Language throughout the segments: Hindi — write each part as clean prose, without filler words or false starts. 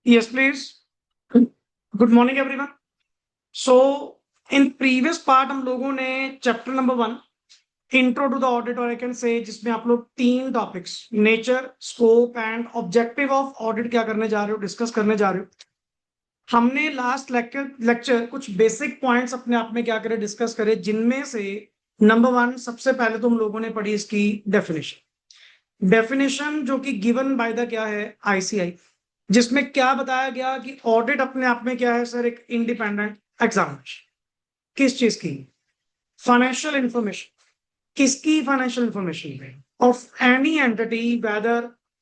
Yes, please. Good morning, everyone. So, in previous part हम लोगों ने chapter number 1 intro to the audit और आई कैन से जिसमें आप लोग 3 topics nature, scope and objective of audit क्या करने जा रहे हो, डिस्कस करने जा रहे हो। हमने लास्ट लेक्चर कुछ बेसिक पॉइंट्स अपने आप में क्या करे डिस्कस करे, जिनमें से नंबर 1 सबसे पहले तो हम लोगों ने पढ़ी इसकी डेफिनेशन जो कि गिवन बाय द क्या है आईसीआई, जिसमें क्या बताया गया कि ऑडिट अपने आप में क्या है सर, एक इंडिपेंडेंट एग्जामिनेशन। किस चीज की? Financial information. किसकी financial information? Of any entity whether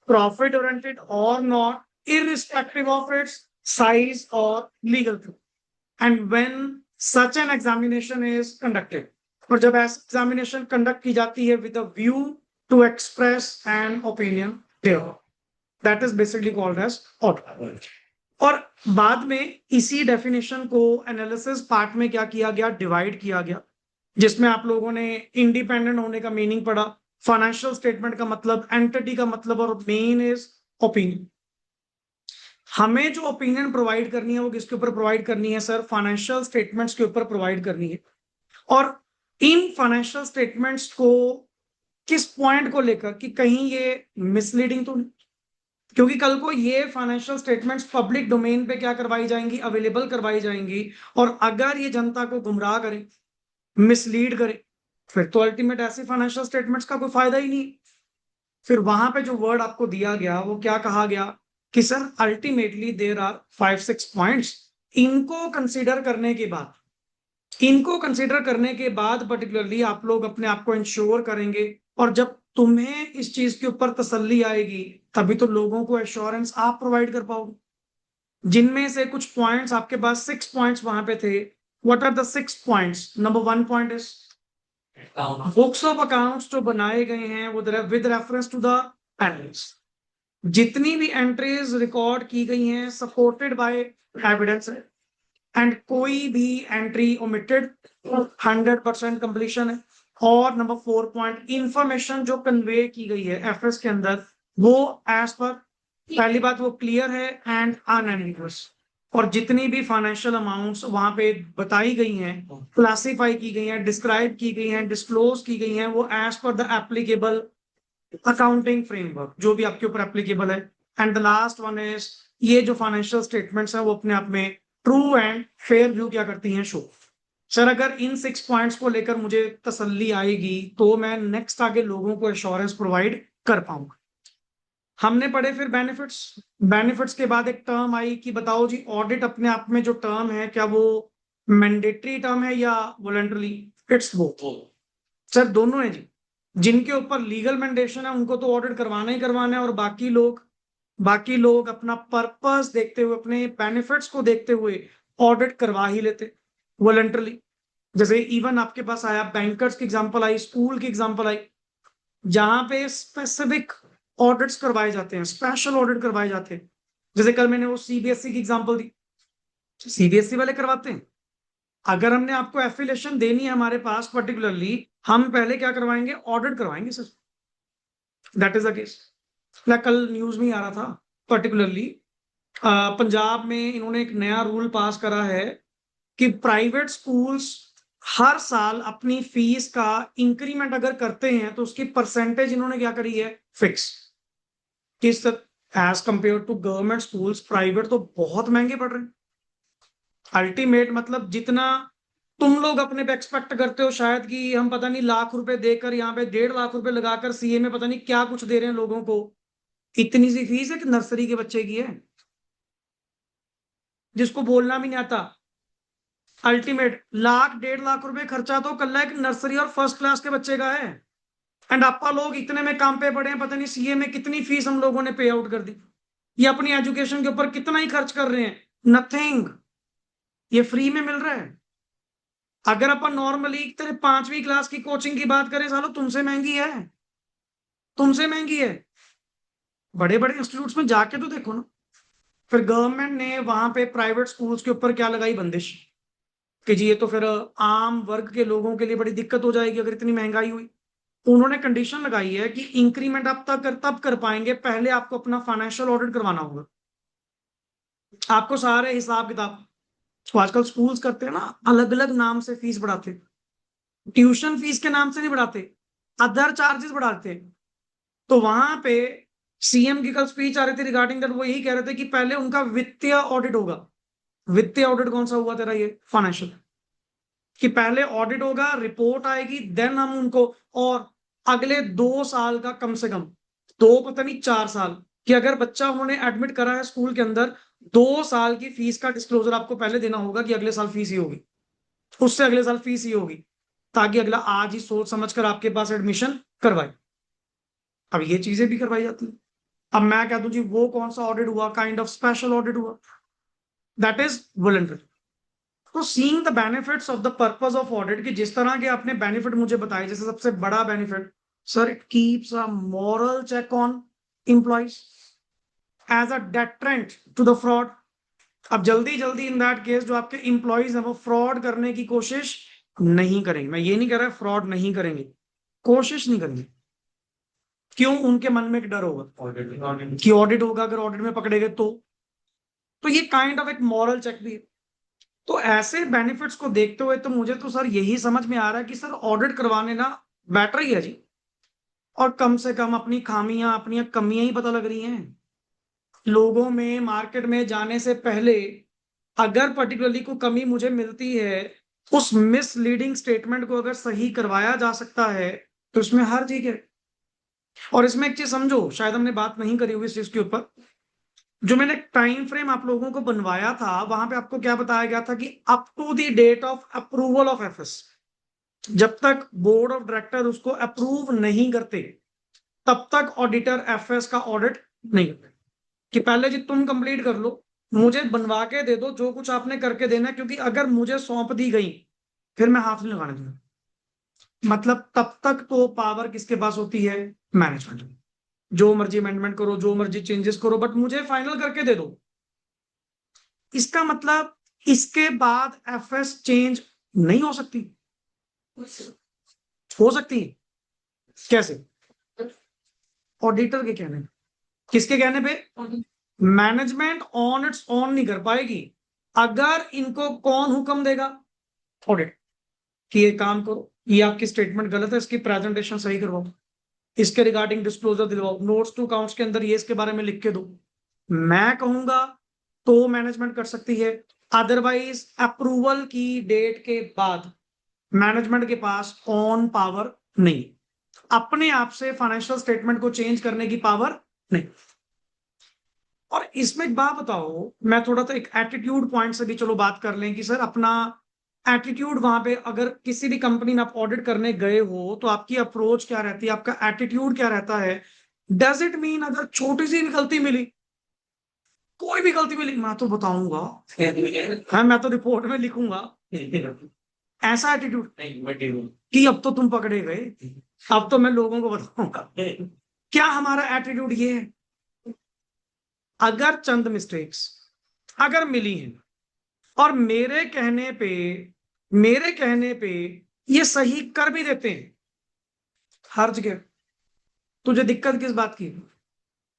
profit oriented और not, irrespective of its size और legal proof. And when such an examination is conducted, और जब ऐसा एग्जामिनेशन कंडक्ट की जाती है with a view to express an opinion there, that is basically called as audit. और बाद में इसी डेफिनेशन को एनालिसिस पार्ट में क्या किया गया, डिवाइड किया गया, जिसमें आप लोगों ने इंडिपेंडेंट होने का मीनिंग पढ़ा, फाइनेंशियल स्टेटमेंट का मतलब, एंटिटी का मतलब, और मेन इज ओपिनियन। हमें जो ओपिनियन प्रोवाइड करनी है वो किसके ऊपर प्रोवाइड करनी है सर? फाइनेंशियल स्टेटमेंट्स के ऊपर प्रोवाइड करनी है। और इन फाइनेंशियल स्टेटमेंट्स को किस पॉइंट को लेकर कि कहीं ये मिसलीडिंग तो नहीं, क्योंकि कल को ये फाइनेंशियल स्टेटमेंट्स पब्लिक डोमेन पे क्या करवाई जाएंगी, अवेलेबल करवाई जाएंगी, और अगर ये जनता को गुमराह करे, मिसलीड करे, फिर तो अल्टीमेट ऐसे फाइनेंशियल स्टेटमेंट्स का कोई फायदा ही नहीं। फिर वहां पे जो वर्ड आपको दिया गया वो क्या कहा गया कि sir ultimately there are 5-6 points. इनको कंसीडर करने के बाद, पर्टिकुलरली आप लोग अपने आप को इंश्योर करेंगे, और जब तुम्हें इस चीज के ऊपर तसल्ली आएगी तभी तो लोगों को एश्योरेंस आप प्रोवाइड कर पाओगे। जिनमें से कुछ पॉइंट्स आपके पास 6 पॉइंट्स वहां पे थे। What are the 6 points? Number 1 point is books of accounts जो बनाए गए हैं वो with reference to the entries. जितनी भी एंट्रीज रिकॉर्ड की गई हैं सपोर्टेड बाय एविडेंस है, एंड कोई भी एंट्री ओमिटेड 100% कंप्लीशन है। और नंबर 4 पॉइंट, इंफॉर्मेशन जो कन्वे की गई है एफएस के अंदर वो एज पर, पहली बात वो क्लियर है एंड अनएम्बिगुअस। और जितनी भी फाइनेंशियल अमाउंट्स वहां पे बताई गई हैं, क्लासिफाई की गई हैं, डिस्क्राइब की गई हैं, डिस्क्लोज की गई हैं, वो as per the applicable accounting framework जो भी आपके ऊपर एप्लीकेबल है। And the last one is, ये जो फाइनेंशियल स्टेटमेंट्स हैं वो अपने आप में ट्रू एंड फेयर व्यू क्या करती हैं, शो। सर अगर इन 6 पॉइंट्स को लेकर मुझे तसल्ली आएगी तो मैं नेक्स्ट आगे लोगों को एश्योरेंस प्रोवाइड कर पाऊंगा। हमने पढ़े फिर बेनिफिट्स। बेनिफिट्स के बाद एक टर्म आई कि बताओ जी ऑडिट अपने आप में जो टर्म है क्या वो मैंडेटरी टर्म है या वॉलंटरी? It's both. सर दोनों है जी। जिनके ऊपर लीगल मैंडेशन है उनको तो ऑडिट करवाना ही करवाना है, और बाकी लोग अपना पर्पस देखते हुए, अपने बेनिफिट्स को देखते हुए ऑडिट करवा ही लेते वॉलंटरली। जैसे इवन आपके पास आया बैंकर्स की एग्जांपल आई, स्कूल की एग्जांपल आई, जहां पे स्पेसिफिक ऑडिट्स करवाए जाते हैं, स्पेशल ऑडिट करवाए जाते हैं। जैसे कल मैंने वो सीबीएसई की एग्जांपल दी, सीबीएसई वाले करवाते हैं। अगर हमने आपको एफिलिएशन देनी है हमारे पास पर्टिकुलरली, हम पहले क्या करवाएंगे, ऑडिट करवाएंगे sir. That is the case. कल न्यूज में आ रहा था पर्टिकुलरली पंजाब में इन्होंने एक नया रूल पास करा है कि प्राइवेट स्कूल्स हर साल अपनी फीस का इंक्रीमेंट अगर करते हैं तो उसकी परसेंटेज इन्होंने क्या करी है, फिक्स। किस as compare to government schools, private तो बहुत महंगे पड़ रहे हैं। अल्टीमेट मतलब जितना तुम लोग अपने पे एक्सपेक्ट करते हो शायद कि हम पता नहीं लाख रुपए देकर यहाँ पे 1.5 लाख रुपए लगाकर सीए में पता नहीं क्या कुछ दे रहे हैं लोगों को। इतनी सी फीस है कि नर्सरी के बच्चे की है, जिसको बोलना भी नहीं आता। अल्टीमेट 1.5 लाख रुपए खर्चा तो कल एक नर्सरी और फर्स्ट क्लास के बच्चे का है। एंड आपा लोग इतने में काम पे पड़े हैं, पता नहीं सीए में कितनी फीस हम लोगों ने पे आउट कर दी। ये अपनी एजुकेशन के ऊपर कितना ही खर्च कर रहे हैं, नथिंग। ये फ्री में मिल रहा है। अगर अपन नॉर्मली तेरे 5वीं क्लास की कोचिंग की बात करें सालो, तुमसे महंगी है, तुमसे महंगी है। बड़े बड़े इंस्टीट्यूट्स में जाके तो देखो ना। फिर गवर्नमेंट ने वहां पे प्राइवेट स्कूल्स के ऊपर क्या लगाई, बंदिश, कि जी ये तो फिर आम वर्ग के लोगों के लिए बड़ी दिक्कत हो जाएगी अगर इतनी महंगाई हुई। उन्होंने कंडीशन लगाई है कि इंक्रीमेंट आप तब कर पाएंगे, पहले आपको अपना फाइनेंशियल ऑडिट करवाना होगा। आपको सारे हिसाब किताब, तो आजकल स्कूल्स करते हैं ना, अलग अलग नाम से फीस बढ़ाते, ट्यूशन फीस के नाम से नहीं बढ़ाते, अदर चार्जेस बढ़ाते हैं। तो वहां पे सीएम की कल स्पीच आ रही थी रिगार्डिंग दैट, वो यही कह रहे थे कि पहले उनका वित्तीय ऑडिट होगा। वित्तीय ऑडिट कौन सा हुआ तेरा, ये फाइनेंशियल, कि पहले ऑडिट होगा, रिपोर्ट आएगी, देन हम उनको, और अगले 2 साल का कम से कम, दो पता नहीं 4 साल, कि अगर बच्चा उन्होंने एडमिट करा है स्कूल के अंदर, 2 साल की फीस का डिस्क्लोजर आपको पहले देना होगा कि अगले साल फीस ही होगी, उससे अगले साल फीस ही होगी, ताकि अगला आज ही सोच समझ कर आपके पास एडमिशन करवाए। अब ये चीजें भी करवाई जाती है। अब मैं कह दूं जी वो कौन सा ऑडिट हुआ, काइंड ऑफ स्पेशल ऑडिट हुआ, दैट इज वॉलंटरी। तो seeing the benefits of the purpose of audit, कि जिस तरह के आपने बेनिफिट मुझे बताए, जैसे सबसे बड़ा benefit, sir it keeps a moral check on employees as a deterrent to the fraud. अब जल्दी जल्दी इन दैट केस जो आपके इंप्लॉइज हैं वो फ्रॉड करने की कोशिश नहीं करेंगे। मैं ये नहीं कह रहा फ्रॉड नहीं करेंगे, कोशिश नहीं करेंगे। क्यों? उनके मन में एक डर होगा कि ऑडिट होगा, अगर ऑडिट में पकड़े गए तो ये काइंड ऑफ एक मॉरल चेक भी है। तो ऐसे बेनिफिट्स को देखते हुए तो मुझे तो सर यही समझ में आ रहा है कि सर ऑडिट करवाने ना बेटर ही है जी, और कम से कम अपनी खामियां, अपनी कमियां ही पता लग रही हैं लोगों में। मार्केट में जाने से पहले अगर पर्टिकुलरली कोई कमी मुझे मिलती है, उस मिसलीडिंग स्टेटमेंट को अगर सही करवाया जा सकता है, तो इसमें हर चीज है। और इसमें एक चीज समझो, शायद हमने बात नहीं करी हुई इस चीज के ऊपर, जो मैंने टाइम फ्रेम आप लोगों को बनवाया था, वहां पे आपको क्या बताया गया था कि up to the date of approval of FS, जब तक बोर्ड ऑफ डायरेक्टर उसको अप्रूव नहीं करते, तब तक ऑडिटर एफएस का ऑडिट नहीं करते। कि पहले जी तुम कंप्लीट कर लो, मुझे बनवा के दे दो जो कुछ आपने करके देना, क्योंकि अगर मुझे सौंप दी गई फिर मैं हाथ नहीं लगाने दूंगा। मतलब तब तक तो पावर किसके पास होती है? मैनेजमेंट। जो मर्जी अमेंडमेंट करो, जो मर्जी चेंजेस करो, बट मुझे फाइनल करके दे दो। इसका मतलब इसके बाद एफएस चेंज नहीं हो सकती? हो सकती है। कैसे? ऑडिटर के कहने पे। किसके कहने पे? मैनेजमेंट ऑन इट्स ऑन नहीं कर पाएगी। अगर इनको कौन हुक्म देगा? ऑडिट, कि ये काम करो, ये आपकी स्टेटमेंट गलत है, इसकी प्रेजेंटेशन सही करवाओ, इसके रिगार्डिंग डिस्क्लोजर दिलवाओ, नोट्स टू अकाउंट्स के अंदर ये इसके बारे में लिख के दो। मैं कहूंगा तो मैनेजमेंट कर सकती है। अदरवाइज अप्रूवल की डेट के बाद मैनेजमेंट के पास ऑन पावर नहीं, अपने आप से फाइनेंशियल स्टेटमेंट को चेंज करने की पावर नहीं। और इसमें एक बात बताओ, मैं थोड़ा सा एक एटीट्यूड पॉइंट से भी चलो बात कर लें कि सर अपना एटीट्यूड वहां पे, अगर किसी भी कंपनी में आप ऑडिट करने गए हो तो आपकी अप्रोच क्या रहती है, आपका एटीट्यूड क्या रहता है? डज इट मीन अगर छोटी सी भी गलती मिली, कोई भी गलती मिली, मैं तो बताऊंगा, हाँ मैं तो रिपोर्ट में लिखूंगा, ऐसा एटीट्यूड कि अब तो तुम पकड़े गए, अब तो मैं लोगों को बताऊंगा? क्या हमारा एटीट्यूड ये है? अगर चंद मिस्टेक्स अगर मिली हैं और मेरे कहने पे ये सही कर भी देते हैं, हर जगह तुझे दिक्कत किस बात की?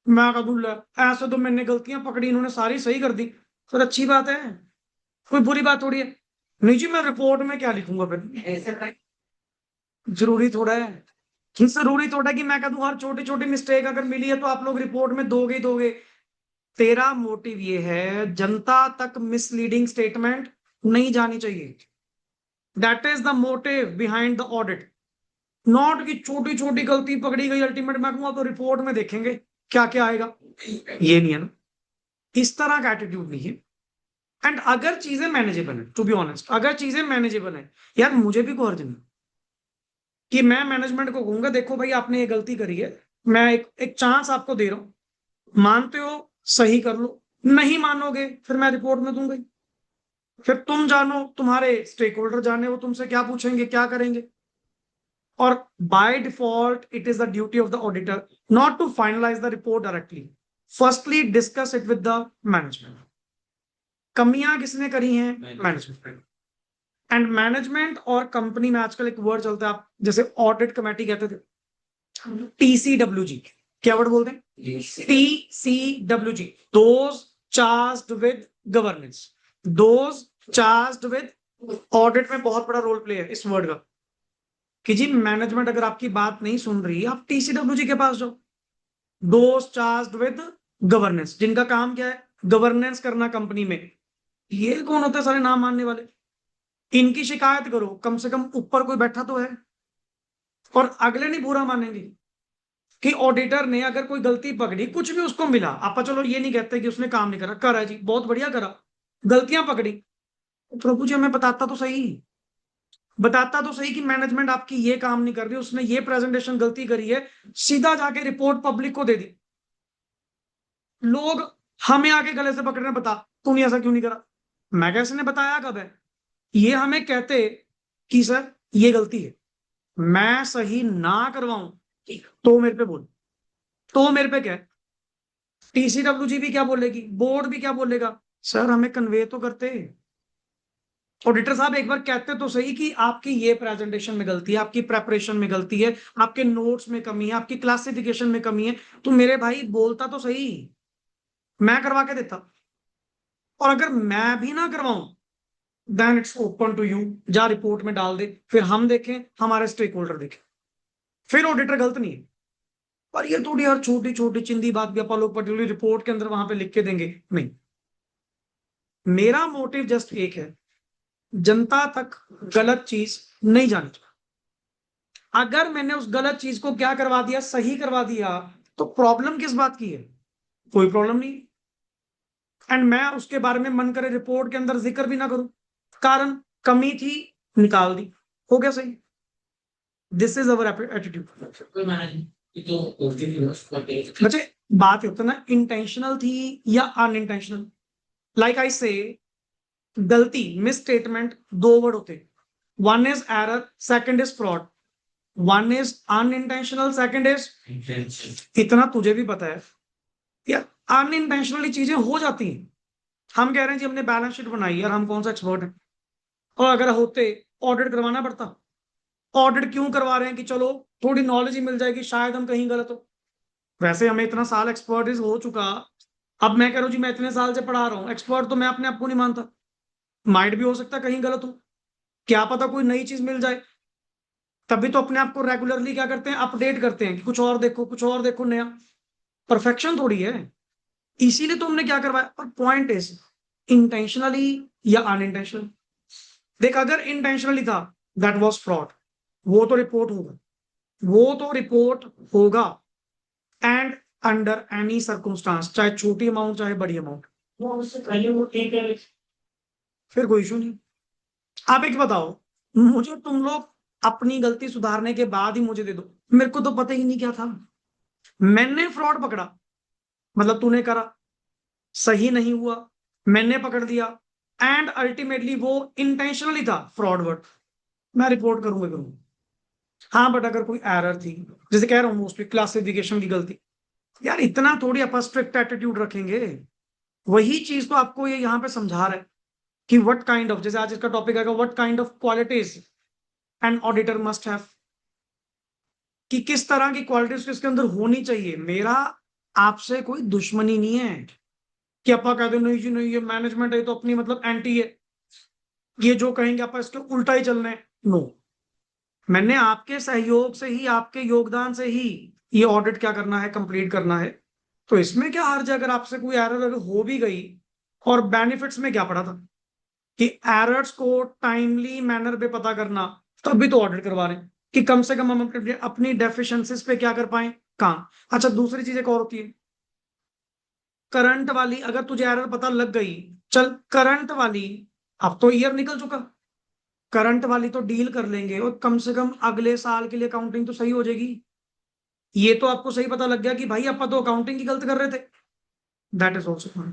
मैं कबूल, ऐसे तो मैंने गलतियां पकड़ी, इन्होंने सारी सही कर दी, फिर अच्छी बात है, कोई बुरी बात थोड़ी है। नहीं जी, मैं रिपोर्ट में क्या लिखूंगा फिर? जरूरी थोड़ा है, जरूरी थोड़ा है कि मैं कह दूं हर छोटी छोटी मिस्टेक अगर मिली है तो आप लोग रिपोर्ट में दोगे ही दोगे। तेरा मोटिव ये है जनता तक मिसलीडिंग स्टेटमेंट नहीं जानी चाहिए, that is the motive behind the audit. Not कि छोटी छोटी गलती पकड़ी गई, अल्टीमेट मैं कहूंगा तो रिपोर्ट में देखेंगे क्या क्या आएगा। ये नहीं है ना, इस तरह का एटीट्यूड नहीं है। एंड अगर चीजें मैनेजेबल है, टू बी ऑनेस्ट, अगर चीजें मैनेजेबल है, यार मुझे भी कोई अर्ज नहीं कि मैं मैनेजमेंट को कहूंगा देखो भाई आपने ये गलती करी है, मैं एक चांस आपको दे रहा हूं, मानते हो सही कर लो, नहीं मानोगे फिर मैं रिपोर्ट में दूंगा ही। फिर तुम जानो, तुम्हारे स्टेक होल्डर जाने वो तुमसे क्या पूछेंगे, क्या करेंगे। और by default it is the duty of the auditor not to finalise the report directly, firstly discuss it with the management. कमियां किसने करी हैं? मैनेजमेंट। एंड मैनेजमेंट और कंपनी में आजकल एक वर्ड चलता है, आप जैसे ऑडिट कमेटी कहते थे, TCWG, क्या वर्ड बोलते हैं? TCWG, those charged with governance, those charged with audit में बहुत बड़ा रोल प्ले है इस वर्ड का कि जी मैनेजमेंट अगर आपकी बात नहीं सुन रही, आप टीसीडब्ल्यूजी के पास जाओ। दोज चार्ज्ड विद गवर्नेंस, जिनका काम क्या है, गवर्नेंस करना कंपनी में। ये कौन होते हैं सारे नाम मानने वाले? इनकी शिकायत करो, कम से कम ऊपर कोई बैठा तो है, और अगले नहीं बुरा मानेंगे कि ऑडिटर ने अगर कोई गलती पकड़ी, कुछ भी उसको मिला, आप चलो ये नहीं कहते कि उसने काम नहीं करा, करा जी, बहुत बढ़िया करा, गलतियां पकड़ी, प्रभु जी हमें बताता तो सही, बताता तो सही कि मैनेजमेंट आपकी ये काम नहीं कर रही, उसने ये प्रेजेंटेशन गलती करी है, सीधा जाके रिपोर्ट पब्लिक को दे दी। लोग हमें आके गले से पकड़ रहे, बता तूने ऐसा क्यों नहीं करा। मैं कैसे ने बताया कब है? ये हमें कहते कि सर ये गलती है, मैं सही ना करवाऊं तो मेरे पे बोल, तो मेरे पे क्या, टीसीडब्ल्यूजी भी क्या बोलेगी, बोर्ड भी क्या बोलेगा, सर हमें कन्वे तो करते, ऑडिटर साहब एक बार कहते तो सही कि आपकी ये प्रेजेंटेशन में गलती है, आपकी प्रेपरेशन में गलती है, आपके नोट्स में कमी है, आपकी क्लासिफिकेशन में कमी है, तो मेरे भाई बोलता तो सही, मैं करवा के देता। और अगर मैं भी ना करवाऊं, then it's open to you, जा रिपोर्ट में डाल दे, फिर हम देखें, हमारे स्टेक होल्डर देखें, फिर ऑडिटर गलत नहीं है। पर ये थोड़ी हर छोटी छोटी चिंदी बात भी आप लोग पर्टिकुलरली रिपोर्ट के अंदर वहां पे लिख के देंगे, नहीं। मेरा मोटिव जस्ट एक है, जनता तक गलत चीज नहीं जानी चाहिए। अगर मैंने उस गलत चीज को क्या करवा दिया, सही करवा दिया, तो प्रॉब्लम किस बात की है? कोई प्रॉब्लम नहीं। एंड मैं उसके बारे में मन करे रिपोर्ट के अंदर जिक्र भी ना करूं, कारण कमी थी, निकाल दी, हो गया सही। This is our attitude. बच्चे बात होता ना, इंटेंशनल थी या अनइंटेंशनल। लाइक आई से, गलती मिस स्टेटमेंट दो वर्ड होते, one is error, second is fraud. One is unintentional, second is, इतना तुझे भी पता है यार, अनइंटेंशनली चीजें हो जाती हैं। हम कह रहे हैं जी हमने बैलेंस शीट बनाई, यार हम कौन सा एक्सपर्ट है, और अगर होते ऑडिट करवाना पड़ता। ऑडिट क्यों करवा रहे हैं कि चलो थोड़ी नॉलेज ही मिल जाएगी, शायद हम कहीं गलत हो। वैसे हमें इतना साल एक्सपर्टीज हो चुका, अब मैं कह रहा हूँ जी मैं इतने साल से पढ़ा रहा हूँ, एक्सपर्ट तो मैं अपने आप को नहीं मानता, माइट भी हो सकता कहीं गलत हो, क्या पता कोई नई चीज मिल जाए। तभी तो अपने आप को रेगुलरली क्या करते हैं, अपडेट करते हैं कि कुछ और देखो, कुछ और देखो नया। परफेक्शन थोड़ी है, इसीलिए तो हमने क्या करवाया। पर पॉइंट इज इंटेंशनली या अनइंटेंशनल। देख अगर इंटेंशनली था, दैट वाज फ्रॉड, वो तो रिपोर्ट होगा, वो तो रिपोर्ट होगा। एंड अंडर एनी सर्कमस्टांस, चाहे छोटी अमाउंट चाहे बड़ी अमाउंट, वो उससे पहले वो ठीक है, फिर कोई इशू नहीं। आप एक बताओ, मुझे तुम लोग अपनी गलती सुधारने के बाद ही मुझे दे दो, मेरे को तो पता ही नहीं क्या था। मैंने फ्रॉड पकड़ा, मतलब तूने करा, सही नहीं हुआ, मैंने पकड़ दिया, एंड अल्टीमेटली वो इंटेंशनली था, फ्रॉड वर्ड, मैं रिपोर्ट करूंगा करूंगा। हाँ बट अगर कोई एरर थी, जैसे कह रहा हूँ मोस्टली क्लासिफिकेशन की गलती, यार इतना थोड़ी आप स्ट्रिक्ट एटीट्यूड रखेंगे। वही चीज तो आपको ये यहाँ पे समझा रहा है कि व्हाट काइंड ऑफ, जैसे आज इसका टॉपिक आएगा, what kind of qualities an auditor must have, कि किस तरह की क्वालिटीज इसके अंदर होनी चाहिए। मेरा आपसे कोई दुश्मनी नहीं है कि आप कहते नहीं जी नहीं ये मैनेजमेंट है तो अपनी मतलब एंटी है, ये जो कहेंगे आप इसके उल्टा ही चलना है, नो। मैंने आपके सहयोग से ही, आपके योगदान से ही ये ऑडिट क्या करना है, कंप्लीट करना है। तो इसमें क्या हर्ज है अगर आपसे कोई एरर अगर हो भी गई। और बेनिफिट्स में क्या पड़ा था कि एरर्स को टाइमली मैनर पे पता करना, तभी तो ऑडिट करवा रहे हैं कि कम से कम हम अपनी डेफिशिएंसीज पे क्या कर पाए, काम। अच्छा दूसरी चीज एक और होती है, करंट वाली, अगर तुझे एरर पता लग गई, चल करंट वाली, अब तो ईयर निकल चुका, करंट वाली तो डील कर लेंगे और कम से कम अगले साल के लिए अकाउंटिंग तो सही हो जाएगी। ये तो आपको सही पता लग गया कि भाई अपन तो अकाउंटिंग की गलत कर रहे थे, दैट इज ऑल्सो।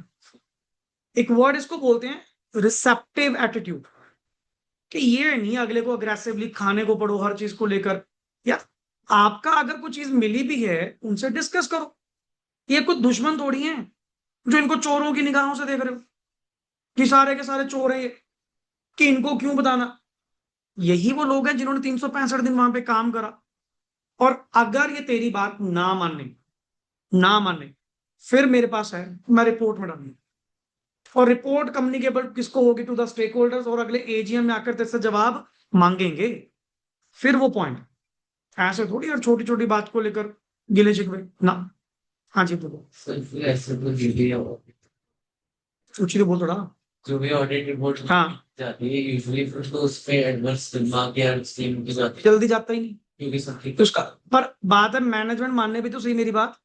एक वर्ड इसको बोलते हैं रिसेप्टिव एटीट्यूड, कि ये नहीं अगले को अग्रेसिवली खाने को पड़ो हर चीज को लेकर। या आपका अगर कोई चीज मिली भी है, उनसे डिस्कस करो, ये कुछ दुश्मन थोड़ी है जो इनको चोरों की निगाहों से देख रहे हो कि सारे के सारे चोर है ये, कि इनको क्यों बताना। यही वो लोग हैं जिन्होंने 365 दिन वहां पे काम करा। और अगर ये तेरी बात ना माने, ना माने, फिर मेरे पास है, मैं रिपोर्ट में डालूंगा। और रिपोर्ट कम्युनिकेबल किसको होगी? टू द स्टेक होल्डर्स, और अगले एजीएम में आकर तेरे से जवाब मांगेंगे। फिर वो पॉइंट ऐसे थोड़ी और छोटी छोटी बात को लेकर गिले शिकवे ना। हाँ जी बोलो। ऐसे तो यूजली ऊंची तो बोल थोड़ा। जो भी ऑडिट रिपोर्ट हाँ, जाती है यूजुअली फिर तो उस पे एडवर्स मार्क या स्कीम की जाती है जल्दी जाता ही नहीं क्योंकि सबकी उसका। पर बात है मैनेजमेंट मानने भी तो सही मेरी बात।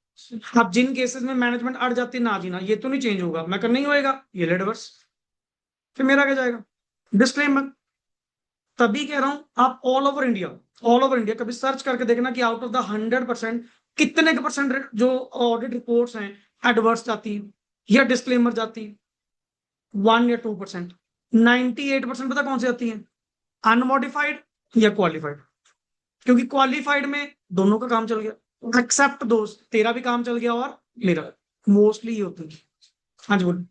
अब जिन केसेस में मैनेजमेंट अड़ जाती है ना जीना, ये तो नहीं चेंज होगा, मैं कर नहीं होएगा, ये लेडवर्स, फिर मेरा क्या जाएगा? डिस्क्लेमर। तभी कह रहा हूं आप all over India, all over India कभी सर्च करके देखना कि आउट ऑफ द 100% कितने के परसेंट जो ऑडिट रिपोर्ट्स हैं एडवर्स जाती है या डिस्क्लेमर जाती है। 1 या 2%। 98% पता कौन सी आती है? अनमॉडिफाइड या क्वालिफाइड। क्योंकि क्वालिफाइड में दोनों का काम चल गया, एक्सेप्ट दोस्त, तेरा भी काम चल गया और मेरा। मोस्टली ये होती है। हाँ जी बोलो।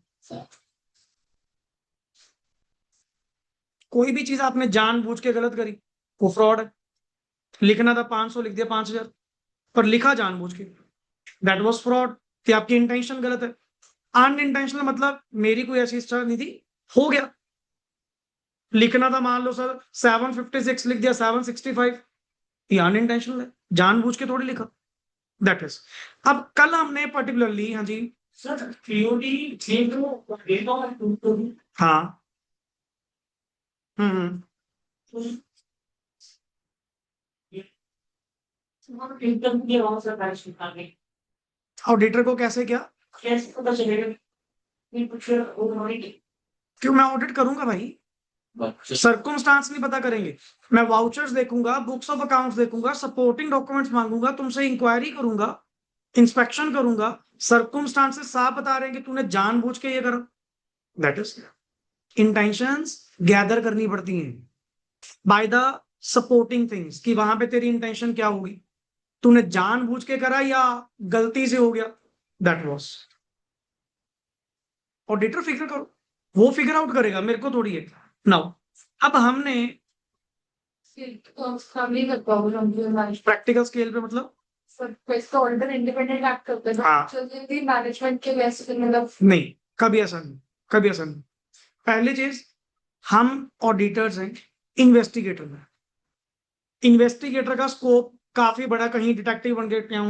कोई भी चीज आपने जानबूझ के गलत करी, वो फ्रॉड है। लिखना था 500, लिख दिया 5000, पर लिखा जानबूझ के, दैट वाज फ्रॉड। कि आपकी इंटेंशन गलत है। अनइंटेंशनल मतलब मेरी कोई ऐसी इच्छा नहीं थी, हो गया। लिखना था मान लो सर 756, लिख दिया 765, ये अनइंटेंशनल है, जानबूझ के थोड़ी लिखा। That is. अब कल हमने पर्टिकुलरली, हाँ जी सर, सीओडी हाँ, हम्म, ऑडिटर को कैसे क्या? कैसे पता चलेगा कि कुछ क्यों? मैं ऑडिट करूंगा भाई, सर्कमस्टांस नहीं पता करेंगे। मैं वाउचर्स देखूंगा, बुक्स ऑफ अकाउंट्स देखूंगा, सपोर्टिंग डॉक्यूमेंट्स मांगूंगा, तुमसे इंक्वायरी करूंगा, इंस्पेक्शन करूंगा। सर्कमस्टांसेस साफ बता रहे हैं कि तूने जानबूझ के ये करा। That is. इंटेंशंस गैदर करनी पड़ती हैं बाय द सपोर्टिंग थिंग्स, कि वहां पे तेरी इंटेंशन क्या होगी, तूने जानबूझ के करा या गलती से हो गया। That was. ऑडिटर फिगर करो, वो फिगर आउट करेगा, मेरे को थोड़ी है। नाउ अब हमने प्रैक्टिकल स्केल पे मतलब ऑडिटर इंडिपेंडेंट एक्ट करते हैं हाँ, मैनेजमेंट के वैसे मतलब नहीं, कभी ऐसा नहीं, कभी ऐसा नहीं। पहली चीज, हम ऑडिटर्स हैं, इन्वेस्टिगेटर में। इन्वेस्टिगेटर का स्कोप काफी बड़ा, कहीं डिटेक्टिव बन गए क्या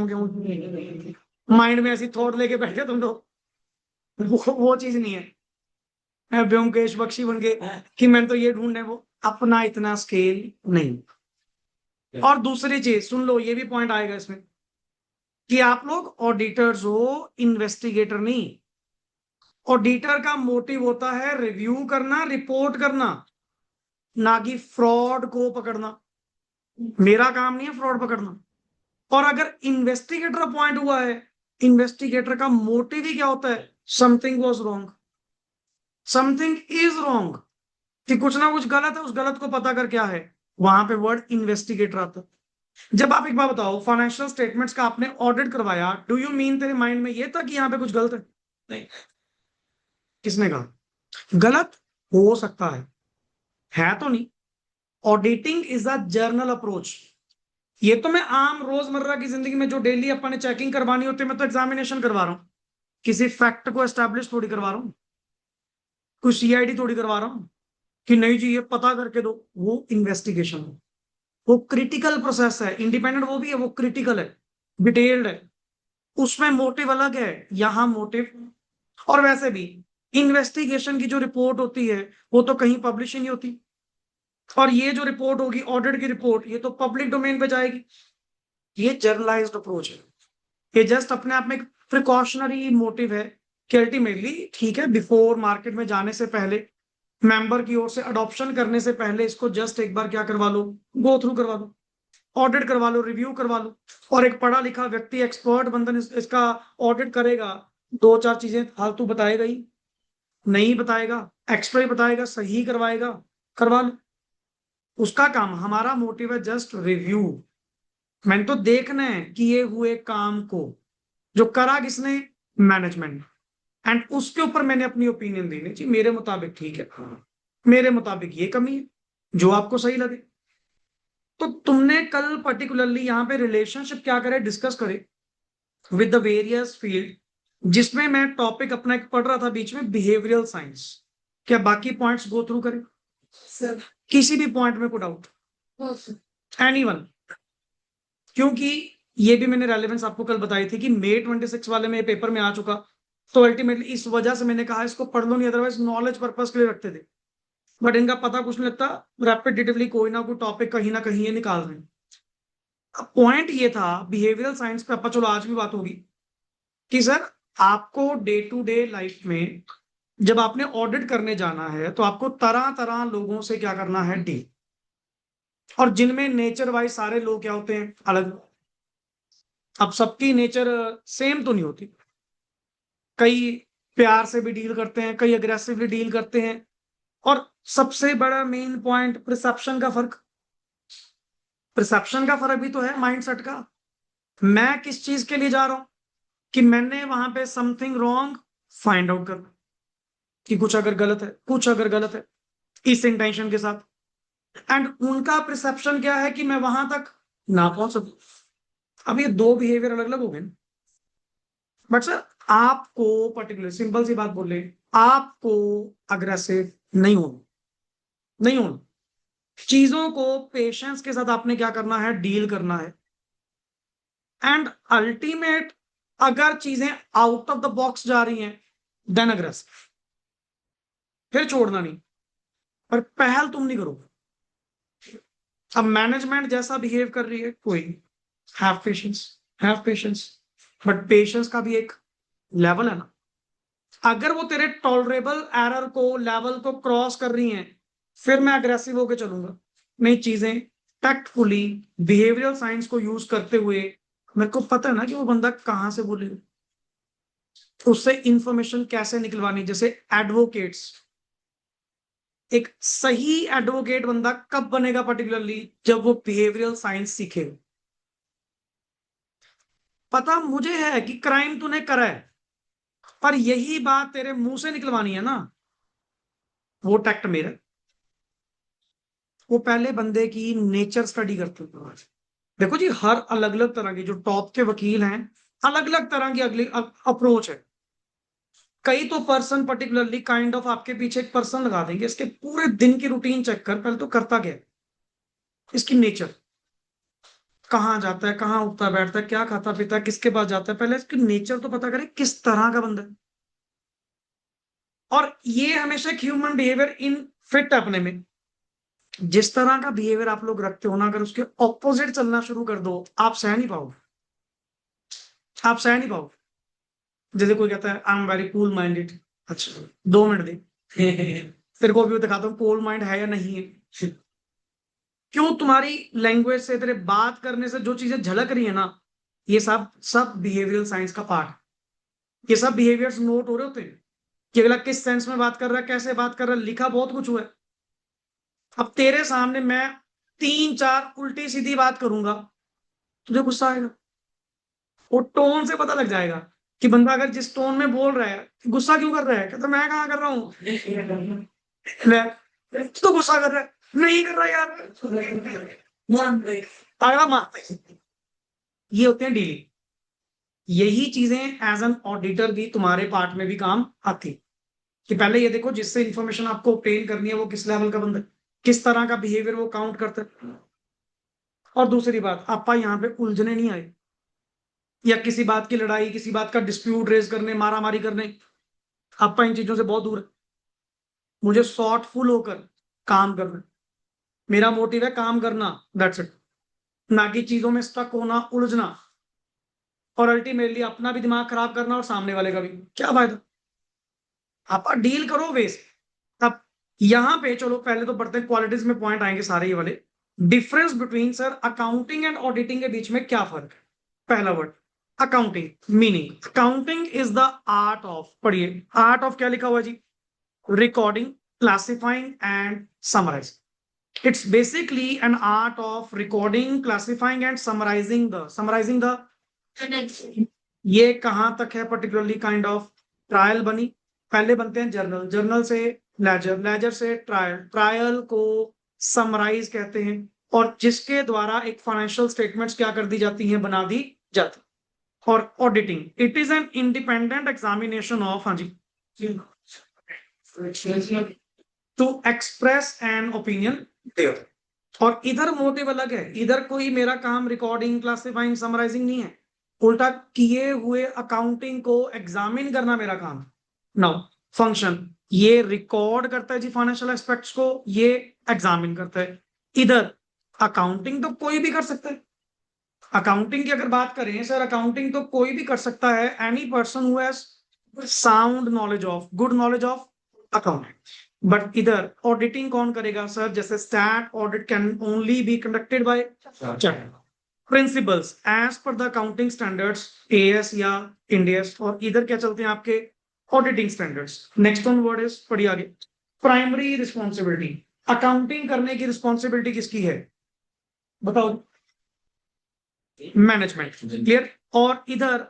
माइंड में ऐसी थॉट लेके बैठे तुम लोग, वो चीज नहीं है। मैं ब्योमकेश बख्शी बन गए कि मैं तो ये ढूंढने, वो अपना इतना स्केल नहीं। और दूसरी चीज सुन लो, ये भी पॉइंट आएगा इसमें, कि आप लोग ऑडिटर्स हो, इन्वेस्टिगेटर नहीं। ऑडिटर का मोटिव होता है रिव्यू करना, रिपोर्ट करना, ना कि फ्रॉड को पकड़ना। मेरा काम नहीं है फ्रॉड पकड़ना। और अगर इन्वेस्टिगेटर अपॉइंट हुआ है, इन्वेस्टिगेटर का मोटिव ही क्या होता है? Something was wrong, something is wrong, कि कुछ ना कुछ गलत है, उस गलत को पता कर क्या है, वहां पे वर्ड इन्वेस्टिगेटर आता है। जब आप एक बार बताओ, फाइनेंशियल स्टेटमेंट्स का आपने ऑडिट करवाया, डू यू मीन तेरे माइंड में ये था कि यहाँ पे कुछ गलत है? नहीं। किसने कहा गलत हो सकता है तो नहीं। Auditing is a journal approach. ये तो मैं आम रोजमर्रा की जिंदगी में जो डेली अपन ने चेकिंग करवानी होती है, मैं तो एग्जामिनेशन करवा रहा हूँ, किसी फैक्ट को एस्टैब्लिश थोड़ी करवा रहा हूँ, कोई सीआईडी थोड़ी करवा रहा हूँ कि नहीं जी ये पता करके दो। वो इन्वेस्टिगेशन है, वो क्रिटिकल प्रोसेस है, इंडिपेंडेंट वो भी है, वो क्रिटिकल है, डिटेल्ड है, उसमें मोटिव अलग है, यहाँ मोटिव। और वैसे भी इन्वेस्टिगेशन की जो रिपोर्ट होती है वो तो कहीं पब्लिश ही नहीं होती, और ये जो रिपोर्ट होगी ऑडिट की रिपोर्ट, ये तो पब्लिक डोमेन पे जाएगी। ये जर्नलाइज्ड अप्रोच है। ये जस्ट अपने आप में एक प्रिकॉशनरी मोटिव है कि अल्टीमेटली ठीक है, बिफोर मार्केट में जाने से पहले, मेंबर की ओर से अडॉप्शन करने से पहले, इसको जस्ट एक बार क्या करवा लो, गो थ्रू करवा लो, ऑडिट करवा लो, रिव्यू करवा लो। और एक पढ़ा लिखा व्यक्ति, एक्सपर्ट बंदन इसका ऑडिट करेगा, दो चार चीजें फालतू बताएगा ही नहीं, बताएगा एक्स्ट्रा ही बताएगा, सही करवाएगा, करवा लो, उसका काम। हमारा मोटिव है जस्ट रिव्यू। मैंने तो देखना है कि ये हुए काम को जो करा किसने, मैनेजमेंट, एंड उसके ऊपर मैंने अपनी ओपिनियन देनी चाहिए, मेरे मुताबिक ठीक है, मेरे मुताबिक ये कमी है, जो आपको सही लगे। तो तुमने कल पर्टिकुलरली यहाँ पे रिलेशनशिप क्या करे, डिस्कस करे विद द वेरियस फील्ड, जिसमें मैं टॉपिक अपना एक पढ़ रहा था बीच में, बिहेवियरल साइंस। क्या बाकी पॉइंट्स गो थ्रू करें? सर किसी भी पॉइंट में को डाउट? No sir anyone? क्योंकि ये भी मैंने रेलेवेंस आपको कल बताई थी कि May 26 वाले में पेपर में आ चुका, तो अल्टीमेटली इस वजह से मैंने कहा इसको पढ़ लो, नहीं अदरवाइज नॉलेज पर्पज के लिए रखते थे, बट इनका पता कुछ नहीं लगता, रेपिटेटिवली कोई ना कोई टॉपिक कहीं ना कहीं ये निकाल रहे हैं। अब पॉइंट ये था बिहेवियरल साइंस पे, चलो आज भी बात होगी कि सर आपको डे टू डे लाइफ में जब आपने ऑडिट करने जाना है तो आपको तरह तरह लोगों से क्या करना है, डील। और जिनमें नेचर वाइज सारे लोग क्या होते हैं, अलग। अब सबकी नेचर सेम तो नहीं होती, कई प्यार से भी डील करते हैं, कई अग्रेसिवली डील करते हैं। और सबसे बड़ा मेन पॉइंट परसेप्शन का फर्क। परसेप्शन का फर्क भी तो है माइंडसेट का। मैं किस चीज के लिए जा रहा हूं कि मैंने वहां पे समथिंग रॉन्ग फाइंड आउट कर, कि कुछ अगर गलत है, कुछ अगर गलत है, इस इंटेंशन के साथ। एंड उनका परसेप्शन क्या है कि मैं वहां तक ना पहुंच सकूं। अब ये दो बिहेवियर अलग अलग हो गए ना। बट सर आपको पर्टिकुलर सिंपल सी बात बोले, आपको अग्रेसिव नहीं होना, नहीं होना। चीजों को पेशेंस के साथ आपने क्या करना है, डील करना है। एंड अल्टीमेट अगर चीजें आउट ऑफ द बॉक्स जा रही हैं देन अग्रेसिव, फिर छोड़ना नहीं। पर पहल तुम नहीं करोगे। अब मैनेजमेंट जैसा बिहेव कर रही है, कोई have patience, have patience. But patience का भी एक लेवल है ना। अगर वो तेरे टॉलरेबल एरर को, लेवल को क्रॉस कर रही हैं, फिर मैं अग्रेसिव होकर चलूंगा। नहीं, चीजें टैक्टफुली बिहेवियरल साइंस को यूज करते हुए, मेरे को पता है ना कि वो बंदा कहां से बोलेगा, उससे इंफॉर्मेशन कैसे निकलवानी। जैसे एडवोकेट्स, एक सही एडवोकेट बंदा कब बनेगा पर्टिकुलरली, जब वो बिहेवियरल साइंस सीखेगा। पता मुझे है कि क्राइम तूने करा है, पर यही बात तेरे मुंह से निकलवानी है ना, वो टैक्ट मेरा। वो पहले बंदे की नेचर स्टडी करते थे। देखो जी, हर अलग अलग तरह के जो टॉप के वकील हैं, अलग अलग तरह की अगली अप्रोच है। कई तो पर्सन पर्टिकुलरली काइंड ऑफ आपके पीछे एक पर्सन लगा देंगे, इसके पूरे दिन की रूटीन चेक कर, पहले तो करता क्या है, इसकी नेचर, कहाँ जाता है, कहाँ उठता बैठता है, क्या खाता पीता है, किसके पास जाता है, पहले इसकी नेचर तो पता करें किस तरह का बंदा है। और ये हमेशा एक ह्यूमन बिहेवियर इन फिट अपने में, जिस तरह का बिहेवियर आप लोग रखते हो ना, अगर उसके ऑपोजिट चलना शुरू कर दो, आप सह नहीं पाओगे, आप सह नहीं पाओगे। जैसे कोई कहता है I am very cool minded, अच्छा 2 मिनट दे तेरे को अभी दिखाता हूँ कूल माइंड है या नहीं है। क्यों? तुम्हारी लैंग्वेज से, तेरे बात करने से जो चीजें झलक रही है ना, ये सब सब बिहेवियरल साइंस का पार्ट है। ये सब बिहेवियर्स नोट हो रहे होते हैं कि अगला किस सेंस में बात कर रहा है, कैसे बात कर रहा है, लिखा बहुत कुछ हुआ है। अब तेरे सामने मैं 3 4 उल्टी सीधी बात करूंगा, तुझे गुस्सा आएगा। वो टोन से पता लग जाएगा कि बंदा अगर जिस टोन में बोल रहा है, गुस्सा क्यों कर रहा है, कहता मैं कहाँ कर रहा हूँ, तू तो गुस्सा कर रहा है, नहीं कर रहा यार, पागला मारते। ये होते हैं डीलिंग। यही चीजें एज एन ऑडिटर भी तुम्हारे पार्ट में भी काम आती है, कि पहले ये देखो जिससे इंफॉर्मेशन आपको ऑब्टेन करनी है वो किस लेवल का बंदा है, किस तरह का बिहेवियर वो काउंट करता है। और दूसरी बात, आपा यहाँ पे उलझने नहीं आए, या किसी बात की लड़ाई, किसी बात का डिस्प्यूट रेज करने, मारा मारी करने। आपा इन चीजों से बहुत दूर है। मुझे सॉर्टफुल होकर काम करना है। मेरा मोटिव है काम करना, दैट्स इट। ना कि चीजों में स्टक होना, उलझना, और अल्टीमेटली अपना भी दिमाग खराब करना और सामने वाले का भी। क्या फायदा? आप डील करो वेस्ट। अब यहां पे चलो पहले तो बढ़ते हैं क्वालिटीज में, पॉइंट आएंगे सारे ये वाले। Difference between sir accounting and auditing के बीच में क्या फर्क है? पहला word accounting, meaning accounting is the art of, पढ़िए आर्ट ऑफ क्या लिखा हुआ जी, recording, classifying and summarising. It's basically an art of recording, classifying and summarizing the ये कहां तक है पर्टिकुलरली काइंड ऑफ ट्रायल बनी। पहले बनते हैं जर्नल, जर्नल से लेजर, लेजर से ट्रायल, ट्रायल को समराइज कहते हैं, और जिसके द्वारा एक फाइनेंशियल स्टेटमेंट्स क्या कर दी जाती हैं, बना दी जाती। और auditing, it is an independent examination of, हाँ जी, to express an opinion there. और इधर मोटिव अलग है, इधर कोई मेरा काम रिकॉर्डिंग, क्लासिफाइंग, समराइजिंग नहीं है, उल्टा किए हुए अकाउंटिंग को एग्जामिन करना मेरा काम। नाउ फंक्शन ये रिकॉर्ड करता है जी फाइनेंशियल एस्पेक्ट्स को, ये एग्जामिन करता है। इधर अकाउंटिंग तो कोई भी कर सकता है। अकाउंटिंग की अगर बात करें सर, अकाउंटिंग तो कोई भी कर सकता है, any person who has sound knowledge of, good knowledge of accounting. But इधर ऑडिटिंग कौन करेगा सर? जैसे stat audit can only be conducted by principals as per the accounting standards AS या इंडियस, और इधर क्या चलते हैं आपके auditing standards. Next one word is, पढ़िए आगे, प्राइमरी रिस्पॉन्सिबिलिटी। अकाउंटिंग करने की रिस्पॉन्सिबिलिटी किसकी है बताओ? Management, clear. और इधर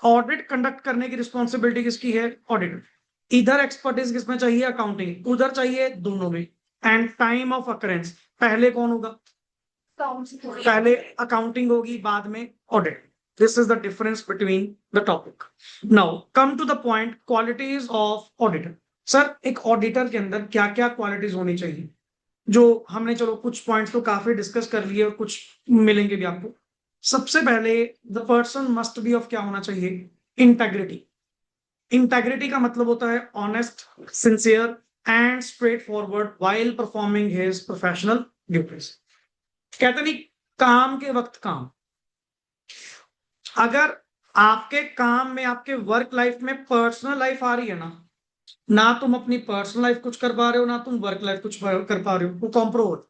ऑडिट कंडक्ट करने की रिस्पॉन्सिबिलिटी किसकी है? ऑडिटर। इधर एक्सपर्टीज किसमें चाहिए? अकाउंटिंग, उधर चाहिए दोनों में। एंड टाइम ऑफ अकरेंस, पहले कौन होगा? पहले अकाउंटिंग होगी, बाद में audit. This is the difference between the topic. Now come to the point, qualities of auditor. Sir एक ऑडिटर के अंदर क्या क्या क्वालिटीज होनी चाहिए? जो हमने, चलो कुछ पॉइंट्स तो काफी डिस्कस कर लिए और कुछ मिलेंगे भी आपको। सबसे पहले the person must be of क्या होना चाहिए? इंटेग्रिटी। इंटेग्रिटी का मतलब होता है honest, sincere and straight forward while performing his professional duties. कहते नहीं, काम के वक्त काम। अगर आपके काम में, आपके वर्क लाइफ में पर्सनल लाइफ आ रही है ना तुम अपनी पर्सनल लाइफ कुछ कर पा रहे हो, ना तुम वर्क लाइफ कुछ कर पा रहे हो, वो कॉम्प्रोवर।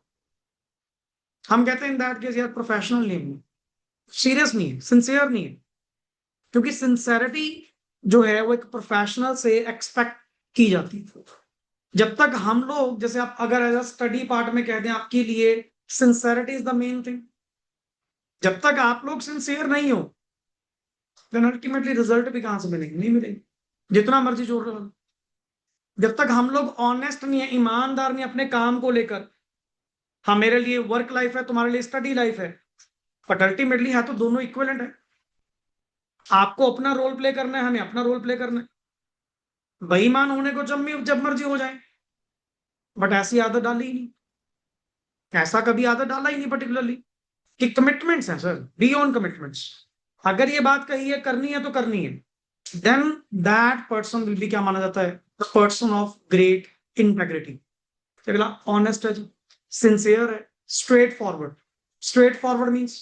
हम कहते हैं इन दैट केस यार प्रोफेशनल नहीं है, सीरियस नहीं है, सिंसियर नहीं है। क्योंकि सिंसेरिटी जो है वो एक प्रोफेशनल से एक्सपेक्ट की जाती है। जब तक हम लोग, जैसे आप अगर एज अ स्टडी पार्ट में कहते हैं आपके लिए sincerity is the main thing, जब तक आप लोग सिंसियर नहीं हो देन अल्टीमेटली रिजल्ट भी कहां से मिलेंगे? नहीं मिलेंगे, जितना मर्जी जोर लो। जब तक हम लोग ऑनेस्ट नहीं है, ईमानदार नहीं अपने काम को लेकर, हाँ मेरे लिए वर्क लाइफ है, तुम्हारे लिए स्टडी लाइफ है, बट अल्टीमेटली है तो दोनों इक्विवेलेंट है। आपको अपना रोल प्ले करना है, हमें अपना रोल प्ले करना है। बेईमान होने को जब मर्जी हो जाए, बट ऐसी आदत डाली ही नहीं, ऐसा कभी आदत डाला ही नहीं पर्टिकुलरली कि कमिटमेंट्स हैं सर, बियॉन्ड कमिटमेंट्स। अगर ये बात कही है, करनी है तो करनी है, then that person will be क्या माना जाता है? The person of great integrity. अगला ऑनेस्ट है, सिंसियर है, straightforward. Straightforward means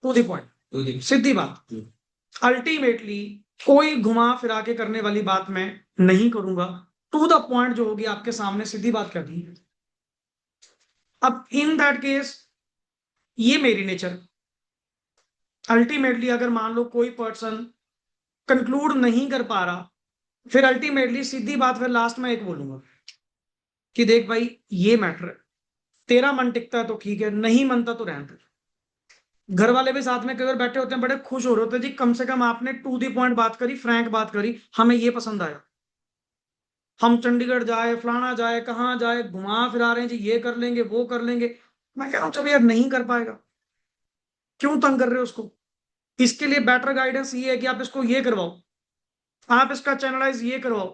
to the point, सीधी बात। अल्टीमेटली कोई घुमा फिरा के करने वाली बात मैं नहीं करूंगा, टू द पॉइंट जो होगी, आपके सामने सीधी बात कर दी। अब इन दैट केस ये मेरी नेचर। अल्टीमेटली अगर मान लो कोई पर्सन कंक्लूड नहीं कर पा रहा, फिर अल्टीमेटली सीधी बात, फिर लास्ट में एक बोलूंगा कि देख भाई ये मैटर है, तेरा मन टिकता है तो ठीक है, नहीं मनता तो रहने दे। घर वाले भी साथ में कई बार बैठे होते हैं, बड़े खुश हो रहे होते हैं जी, कम से कम आपने टू दी पॉइंट बात करी, फ्रैंक बात करी, हमें ये पसंद आया। हम चंडीगढ़ जाए, फलाना जाए, कहाँ जाए, घुमा फिरा रहे हैं जी, ये कर लेंगे, वो कर लेंगे। मैं कह रहा हूँ जब यार नहीं कर पाएगा, क्यों तंग कर रहे हो उसको? इसके लिए बेटर गाइडेंस ये है कि आप इसको ये करवाओ, आप इसका चैनलाइज ये करवाओ।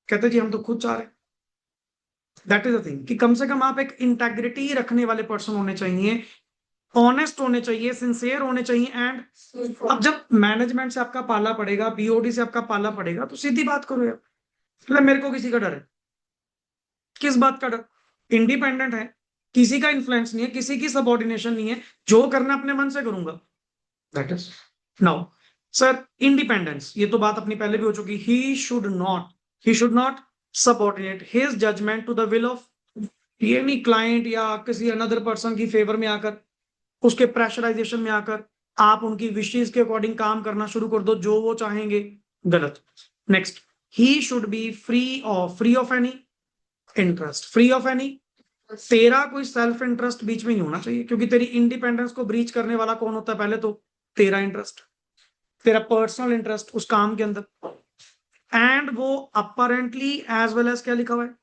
कहते जी हम तो खुद चाह रहे हैं। दैट इज द थिंग कि कम से कम आप एक इंटेग्रिटी रखने वाले पर्सन होने चाहिए, ऑनेस्ट होने चाहिए, सिंसियर होने चाहिए। एंड अब जब मैनेजमेंट से आपका पाला पड़ेगा, बीओडी से आपका पाला पड़ेगा, तो सीधी बात करो यार, मतलब मेरे को किसी का डर है? किस बात का डर? इंडिपेंडेंट है, किसी का इन्फ्लुएंस नहीं है, किसी की सबऑर्डिनेशन नहीं है, जो करना अपने मन से करूंगा। That is now sir independence, ये तो बात अपनी पहले भी हो चुकी। He should not subordinate his judgement to the will of any client या किसी अनदर पर्सन की फेवर में आकर, उसके प्रेशराइजेशन में आकर आप उनकी विशेष के अकॉर्डिंग काम करना शुरू कर दो, जो वो चाहेंगे। गलत। Next, he should be free of any interest. Free of any, तेरा कोई सेल्फ इंटरेस्ट बीच में नहीं होना चाहिए, क्योंकि तेरी इंडिपेंडेंस को ब्रीच करने वाला कौन होता है? पहले तो तेरा इंटरेस्ट, तेरा पर्सनल इंटरेस्ट उस काम के अंदर। एंड वो अपरेंटली एज वेल एज क्या लिखा हुआ है?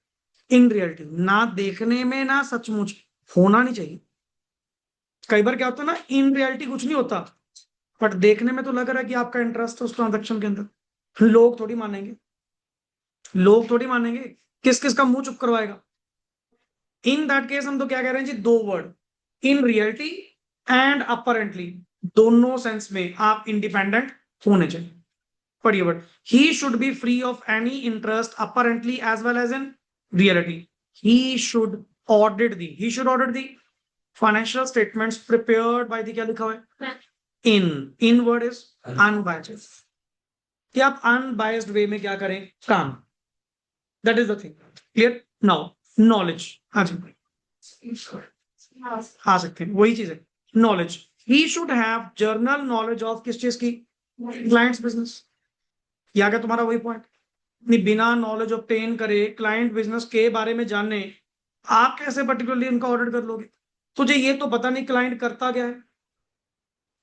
इन रियलिटी, ना देखने में ना सचमुच, होना नहीं चाहिए। कई बार क्या होता है ना, इन रियलिटी कुछ नहीं होता, बट देखने में तो लग रहा है कि आपका इंटरेस्ट है उस ट्रांजेक्शन के अंदर। लोग थोड़ी मानेंगे, लोग थोड़ी मानेंगे, किस किस का मुंह चुप करवाएगा। इन दैट केस हम तो क्या कह रहे हैं जी, दो word, in reality and apparently, दोनों सेंस में आप इंडिपेंडेंट होने चाहिए। पढ़िए word, he should be free of any interest apparently as well as in reality. He should audit the, he should audit the financial statements prepared by the, क्या लिखा हुआ है, इन वर्ड इज अनबायस्ड, कि आप अनबायस्ड वे में क्या करें, काम। That is the thing. Clear now? Knowledge, हाँ जी आ सकते हैं, वही चीज है knowledge. He should have general knowledge of किस चीज की, क्लाइंट्स बिजनेस। या क्या तुम्हारा वही पॉइंट, नहीं बिना नॉलेज ऑब्टेन करे क्लाइंट बिजनेस के बारे में जानने आप कैसे पर्टिकुलरली उनका ऑडिट कर लोगे? तुझे ये तो पता नहीं क्लाइंट करता क्या है।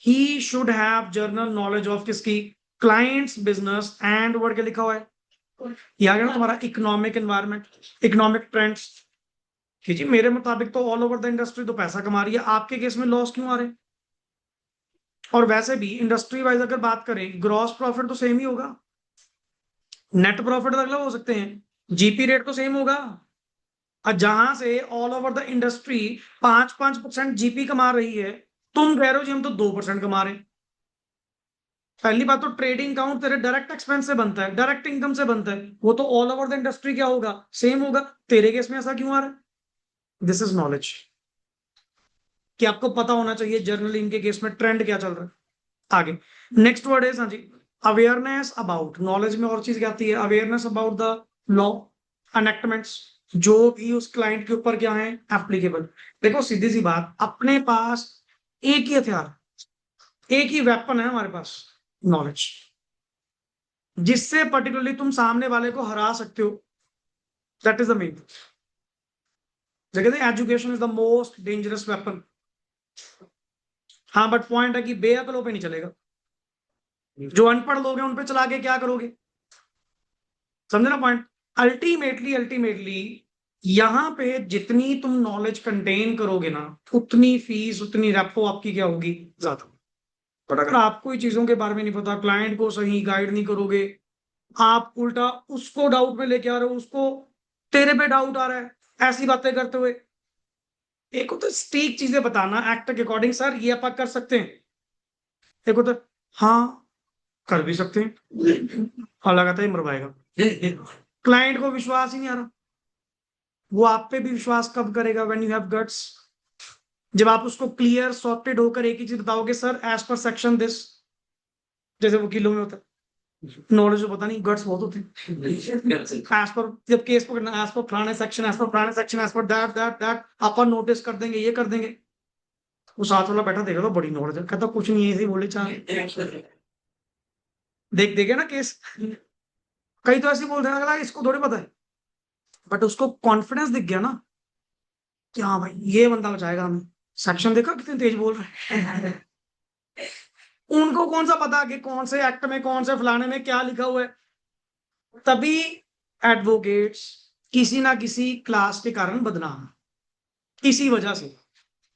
He should have general knowledge of किसकी, क्लाइंट्स बिजनेस एंड वर्ड के लिखा हुआ है। ये आ गया ना तुम्हारा इकोनॉमिक एनवायरमेंट, इकोनॉमिक ट्रेंड्स, कि जी मेरे मुताबिक तो ऑल ओवर द इंडस्ट्री तो पैसा कमा रही है, आपके केस में लॉस क्यों आ रहे हैं? और वैसे भी इंडस्ट्री वाइज अगर बात करें, ग्रॉस प्रॉफिट तो सेम ही होगा, नेट प्रॉफिट अलग हो सकते हैं, जीपी रेट तो सेम होगा। और जहां से all over the industry 5% GP कमा रही है, तुम कह रहे हो जी हम तो 2% कमा रहे हैं। पहली बात तो ट्रेडिंग काउंट तेरे डायरेक्ट एक्सपेंस से बनता है, डायरेक्ट इनकम से बनता है, वो तो ऑल ओवर द इंडस्ट्री क्या होगा, सेम होगा। तेरे केस में ऐसा क्यों आ रहा है? दिस इज नॉलेज, कि आपको पता होना चाहिए जनरली इनके केस में ट्रेंड क्या चल रहा है। आगे नेक्स्ट वर्ड है, हाँ जी, अवेयरनेस अबाउट। नॉलेज में और चीज क्या आती है, अवेयरनेस अबाउट द लॉ एनेक्टमेंट्स, जो भी उस क्लाइंट के ऊपर क्या है एप्लीकेबल। देखो सीधी सी बात, अपने पास एक ही हथियार, एक ही वेपन है हमारे पास, नॉलेज, जिससे पर्टिकुलरली तुम सामने वाले को हरा सकते हो। दैट इज द मेन, जगह education is the most dangerous weapon. हाँ बट पॉइंट है कि बेअकलों पे नहीं चलेगा, जो अनपढ़ लोग हैं उन पे चला के क्या करोगे, समझे ना पॉइंट? अल्टीमेटली अल्टीमेटली यहां पे जितनी तुम नॉलेज कंटेन करोगे ना, उतनी फीस, उतनी रेपो आपकी क्या होगी, ज्यादा। बट अगर आपको ही चीजों के बारे में नहीं पता, क्लाइंट को सही गाइड नहीं करोगे, आप उल्टा उसको डाउट में लेके आ रहे हो, उसको तेरे पे डाउट आ रहा है ऐसी बातें करते हुए। एक होता है स्टीक चीजें बताना एक्ट के अकॉर्डिंग, सर ये आप कर सकते हैं। एक होता है हाँ कर भी सकते हैं, और लगातार ही मरवाएगा। क्लाइंट को विश्वास ही नहीं आ रहा, वो आप पे भी विश्वास कब करेगा, व्हेन यू हैव गट्स। जब आप उसको क्लियर सॉर्टेड होकर एक ही चीज बताओगे, sir as per section this, जैसे वकीलों में होता है, नॉलेज तो पता नहीं, गट्स बहुत होते हैं। एज पर, जब केस पकड़ना, एज पर फलाने सेक्शन, एज पर फलाने section, as per that that that, अपन नोटिस कर देंगे, ये कर देंगे। वो साथ वाला बैठा देगा तो बड़ी नॉलेज है, कहता कुछ नहीं है, ऐसे ही बोले चाहे, देख देखे ना केस, कई तो ऐसे बोल रहे हैं इसको थोड़ी पता है, बट उसको कॉन्फिडेंस दिख गया ना कि हाँ भाई ये बंदा बचाएगा हमें। सेक्शन देखा कितने तेज बोल रहे हैं। उनको कौन सा पता कि कौन से एक्ट में, कौन से फलाने में क्या लिखा हुआ है। तभी एडवोकेट्स किसी ना किसी क्लास के कारण बदनाम, इसी वजह से।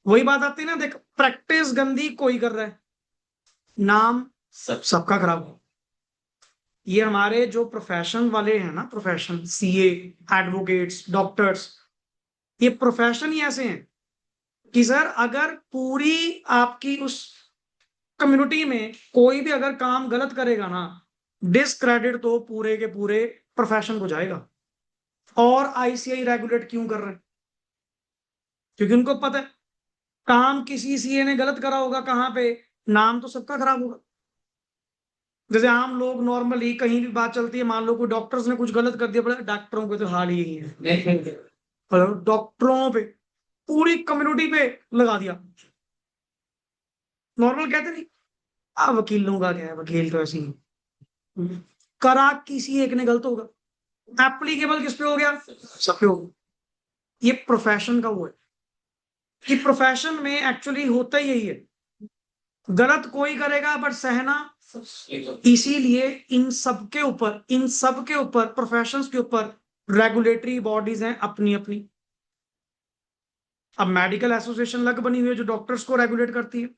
वही बात आती है ना, देख प्रैक्टिस गंदी कोई कर रहा है, नाम सबका खराब हो। ये हमारे जो प्रोफेशन वाले हैं ना, प्रोफेशन, सीए, एडवोकेट्स, डॉक्टर्स, ये प्रोफेशन ही ऐसे हैं कि सर अगर पूरी आपकी उस कम्युनिटी में कोई भी अगर काम गलत करेगा ना, डिसक्रेडिट तो पूरे के पूरे प्रोफेशन को जाएगा। और आईसीआई रेगुलेट क्यों कर रहे हैं? क्योंकि उनको पता है काम किसी सीए ने गलत करा होगा कहाँ पे, नाम तो सबका खराब होगा। जैसे आम लोग नॉर्मली कहीं भी बात चलती है, मान लो कोई डॉक्टर्स ने कुछ गलत कर दिया, बड़ा डॉक्टरों के तो हाल ही है, डॉक्टरों पे पूरी कम्युनिटी पे लगा दिया। नॉर्मल कहते नहीं, अब वकीलों का क्या है, वकील तो ऐसे ही करा, किसी एक ने गलत होगा, एप्लीकेबल किस पे हो गया, सब पे हो गया। ये प्रोफेशन का वो है कि प्रोफेशन में एक्चुअली होता ही यही है, गलत कोई करेगा बट सहना। इसीलिए इन सब के ऊपर, इन सब के ऊपर, प्रोफेशंस के ऊपर रेगुलेटरी बॉडीज हैं अपनी अपनी। अब मेडिकल एसोसिएशन अलग बनी हुई है जो डॉक्टर्स को रेगुलेट करती है,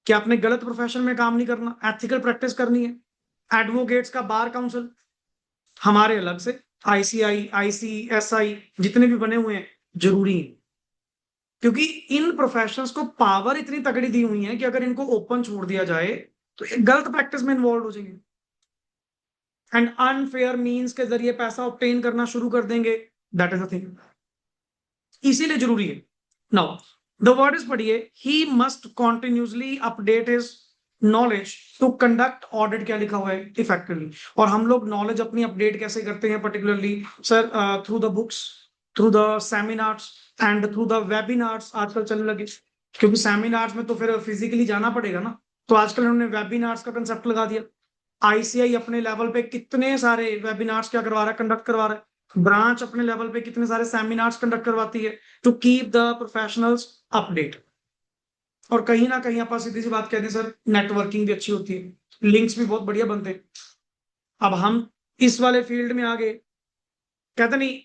कि आपने गलत प्रोफेशन में काम नहीं करना, एथिकल प्रैक्टिस करनी है। एडवोकेट्स का बार काउंसिल हमारे अलग से, ICI, ICSI जितने भी बने हुए हैं जरूरी है, क्योंकि इन प्रोफेशंस को पावर इतनी तगड़ी दी हुई है कि अगर इनको ओपन छोड़ दिया जाए तो ये गलत प्रैक्टिस में इन्वॉल्व हो जाएंगे एंड अनफेयर मीन्स के जरिए पैसा ऑब्टेन करना शुरू कर देंगे। दैट इज द थिंग, इसीलिए जरूरी है। नाउ द वर्ड इज पढ़िए, he must continuously update his knowledge to conduct audit. क्या लिखा हुआ है? इफेक्टिवली। और हम लोग नॉलेज अपनी अपडेट कैसे करते हैं particularly sir? Through the books, through the seminars and through the webinars आजकल चलने लगे, क्योंकि सेमिनार्स में तो फिर फिजिकली जाना पड़ेगा ना, तो आजकल उन्होंने वेबिनार्स का कंसेप्ट लगा दिया। ICI अपने लेवल पे कितने सारे वेबिनार्स क्या करवा रहा है, कंडक्ट करवा रहा है। ब्रांच अपने लेवल पे कितने सारे सेमिनार्स कंडक्ट करवाती है to keep the professionals update. और कहीं ना कहीं आप सीधी सी बात कहते हैं सर, नेटवर्किंग भी अच्छी होती है, लिंक्स भी बहुत बढ़िया बनते हैं। अब हम इस वाले फील्ड में आ गए, कहते नहीं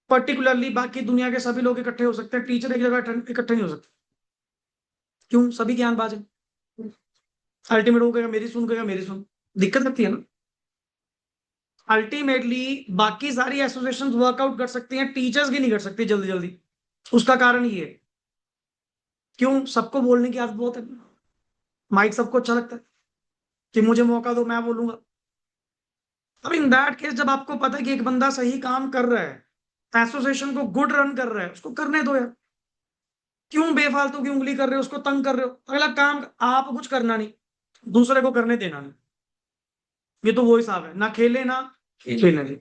पर्टिकुलरली बाकी दुनिया के सभी लोग इकट्ठे हो सकते हैं, टीचर एक जगह इकट्ठे नहीं हो सकते। क्यों? सभी ज्ञानबाज है। अल्टीमेट वो कहेगा मेरी सुन, कहेगा मेरी सुन, दिक्कत लगती है ना। अल्टीमेटली बाकी सारी एसोसिएशन वर्कआउट कर सकती हैं, टीचर्स की नहीं कर सकती जल्दी जल्दी। उसका कारण ये है, क्यों? सबको बोलने की आदत बहुत है, माइक सबको अच्छा लगता है कि मुझे मौका दो मैं बोलूंगा। अब इन दैट केस जब आपको पता है कि एक बंदा सही काम कर रहा है, एसोसिएशन को गुड रन कर रहा है, उसको करने दो यार। क्यों बेफालतू की उंगली कर रहे हो, उसको तंग कर रहे हो? अगला काम आप कुछ करना नहीं, दूसरे को करने देना नहीं। ये तो वो हिसाब है, ना खेले ना खेलने दे।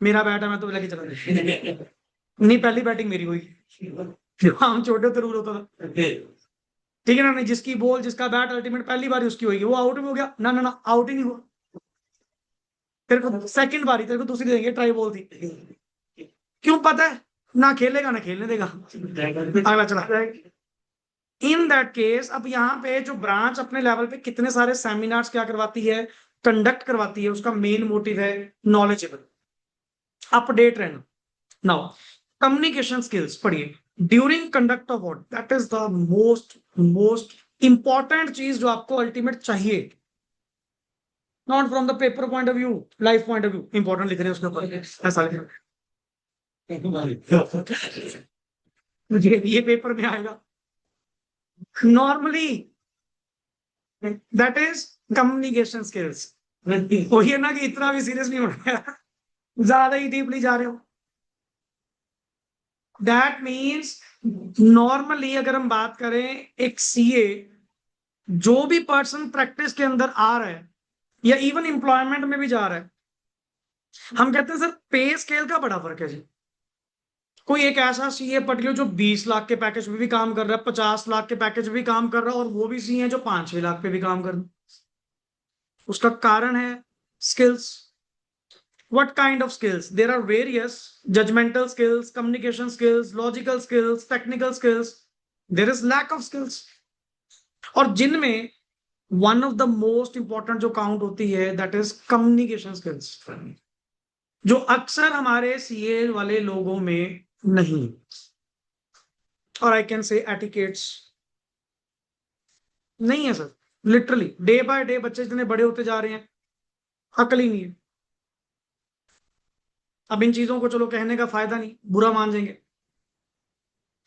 मेरा बैट है मैं तो लेके चला गया। नहीं, पहली बैटिंग मेरी हुई, जब हम छोटे थे रूल होता था, ठीक है ना? नहीं, जिसकी बॉल जिसका बैट अल्टीमेट पहली बारी उसकी होगी, वो आउट भी हो गया ना, ना ना आउट ही नहीं हुआ। तेरे को सेकंड बारी तेरे को दूसरी देंगे, ट्राई बॉल थी। क्यों? पता है ना खेलेगा ना खेलने देगा, अगला चला जाएगा। इन दैट केस अब यहाँ पे जो ब्रांच अपने लेवल पे कितने सारे सेमिनार्स क्या करवाती है, कंडक्ट करवाती है, उसका मेन मोटिव है नॉलेजेबल, अपडेट रहना। नाउ कम्युनिकेशन स्किल्स पढ़िए, during conduct of what, that is the most important चीज जो आपको अल्टीमेट चाहिए, not from the paper point of view, life point of view. Important लिख रहे हैं उसके ऊपर, ऐसा लिख रहे हैं। ये पेपर में आएगा normally, that is communication skills. वही है ना कि इतना भी सीरियस नहीं होना है, ज्यादा ही डीपली जा रहे हो। दैट मीन्स नॉर्मली अगर हम बात करें, एक CA जो भी पर्सन प्रैक्टिस के अंदर आ रहा है या इवन एम्प्लॉयमेंट में भी जा रहा है, हम कहते हैं सर पे स्केल का बड़ा फर्क है जी। कोई एक ऐसा CA पढ़ लो जो 20 लाख के पैकेज में भी काम कर रहा है, 50 लाख के पैकेज में भी काम कर रहा है, और वो भी CA है जो 5-6 लाख पे भी काम कर रहा है। उसका कारण है skills. What kind of skills? There are various: judgmental skills, communication skills, logical skills, technical skills. There is lack of skills. और जिनमें one of the most important जो काउंट होती है, that is communication skills, जो अक्सर हमारे CA वाले लोगों में नहीं, और I can say etiquettes नहीं है sir. Literally day by day बच्चे इतने बड़े होते जा रहे हैं, अकल ही नहीं है। अब इन चीजों को चलो कहने का फायदा नहीं, बुरा मान जाएंगे,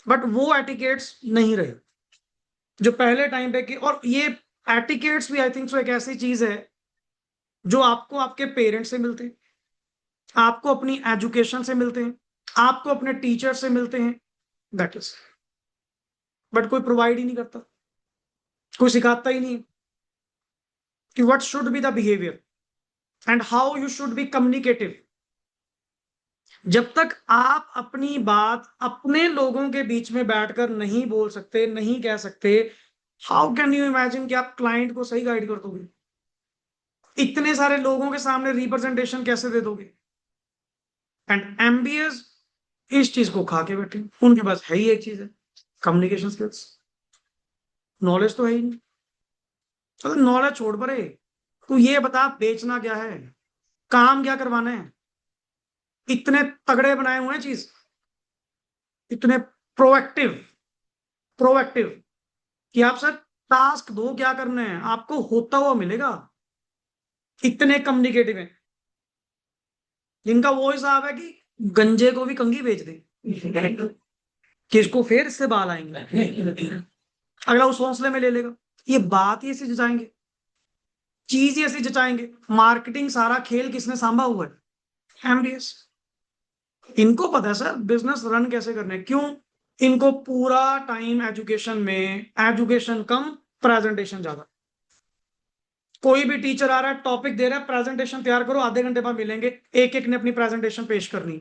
बट वो एटिकेट्स नहीं रहे जो पहले टाइम पे की। और ये एटिकेट्स भी आई थिंक सो एक ऐसी चीज है जो आपको आपके पेरेंट्स से मिलते हैं, आपको अपनी एजुकेशन से मिलते हैं, आपको अपने टीचर से मिलते हैं, दैट इज, बट कोई प्रोवाइड ही नहीं करता, कोई सिखाता ही नहीं कि what should be the behaviour and how you should be communicative. जब तक आप अपनी बात अपने लोगों के बीच में बैठकर नहीं बोल सकते, नहीं कह सकते, हाउ कैन यू इमेजिन कि आप क्लाइंट को सही गाइड कर दोगे? इतने सारे लोगों के सामने रिप्रेजेंटेशन कैसे दे दोगे? एंड MBAs इस चीज को खा के बैठे, उनके पास है ही एक चीज है, कम्युनिकेशन स्किल्स। नॉलेज तो है ही नहीं। चलो नॉलेज छोड़ परे, तू ये बता बेचना क्या है, काम क्या करवाना है? इतने तगड़े बनाए हुए हैं चीज, इतने प्रोएक्टिव प्रोएक्टिव कि आप सर टास्क दो, क्या करना है आपको, होता हुआ मिलेगा। इतने कम्युनिकेटिव हैं, जिनका वो हिसाब है कि गंजे को भी कंघी बेच दे, किसको फिर इससे बाल आएंगे, अगला उस हौसले में ले लेगा। ये बात ही ऐसे जचाएंगे, चीज ही ऐसे जचाएंगे। मार्केटिंग सारा खेल किसने सांभा हुआ है? एमडीएस। इनको पता है सर बिजनेस रन कैसे करने हैं। क्यों? इनको पूरा टाइम एजुकेशन में, एजुकेशन कम प्रेजेंटेशन ज्यादा। कोई भी टीचर आ रहा है, टॉपिक दे रहा है, प्रेजेंटेशन तैयार करो, आधे घंटे बाद मिलेंगे, एक एक ने अपनी प्रेजेंटेशन पेश करनी।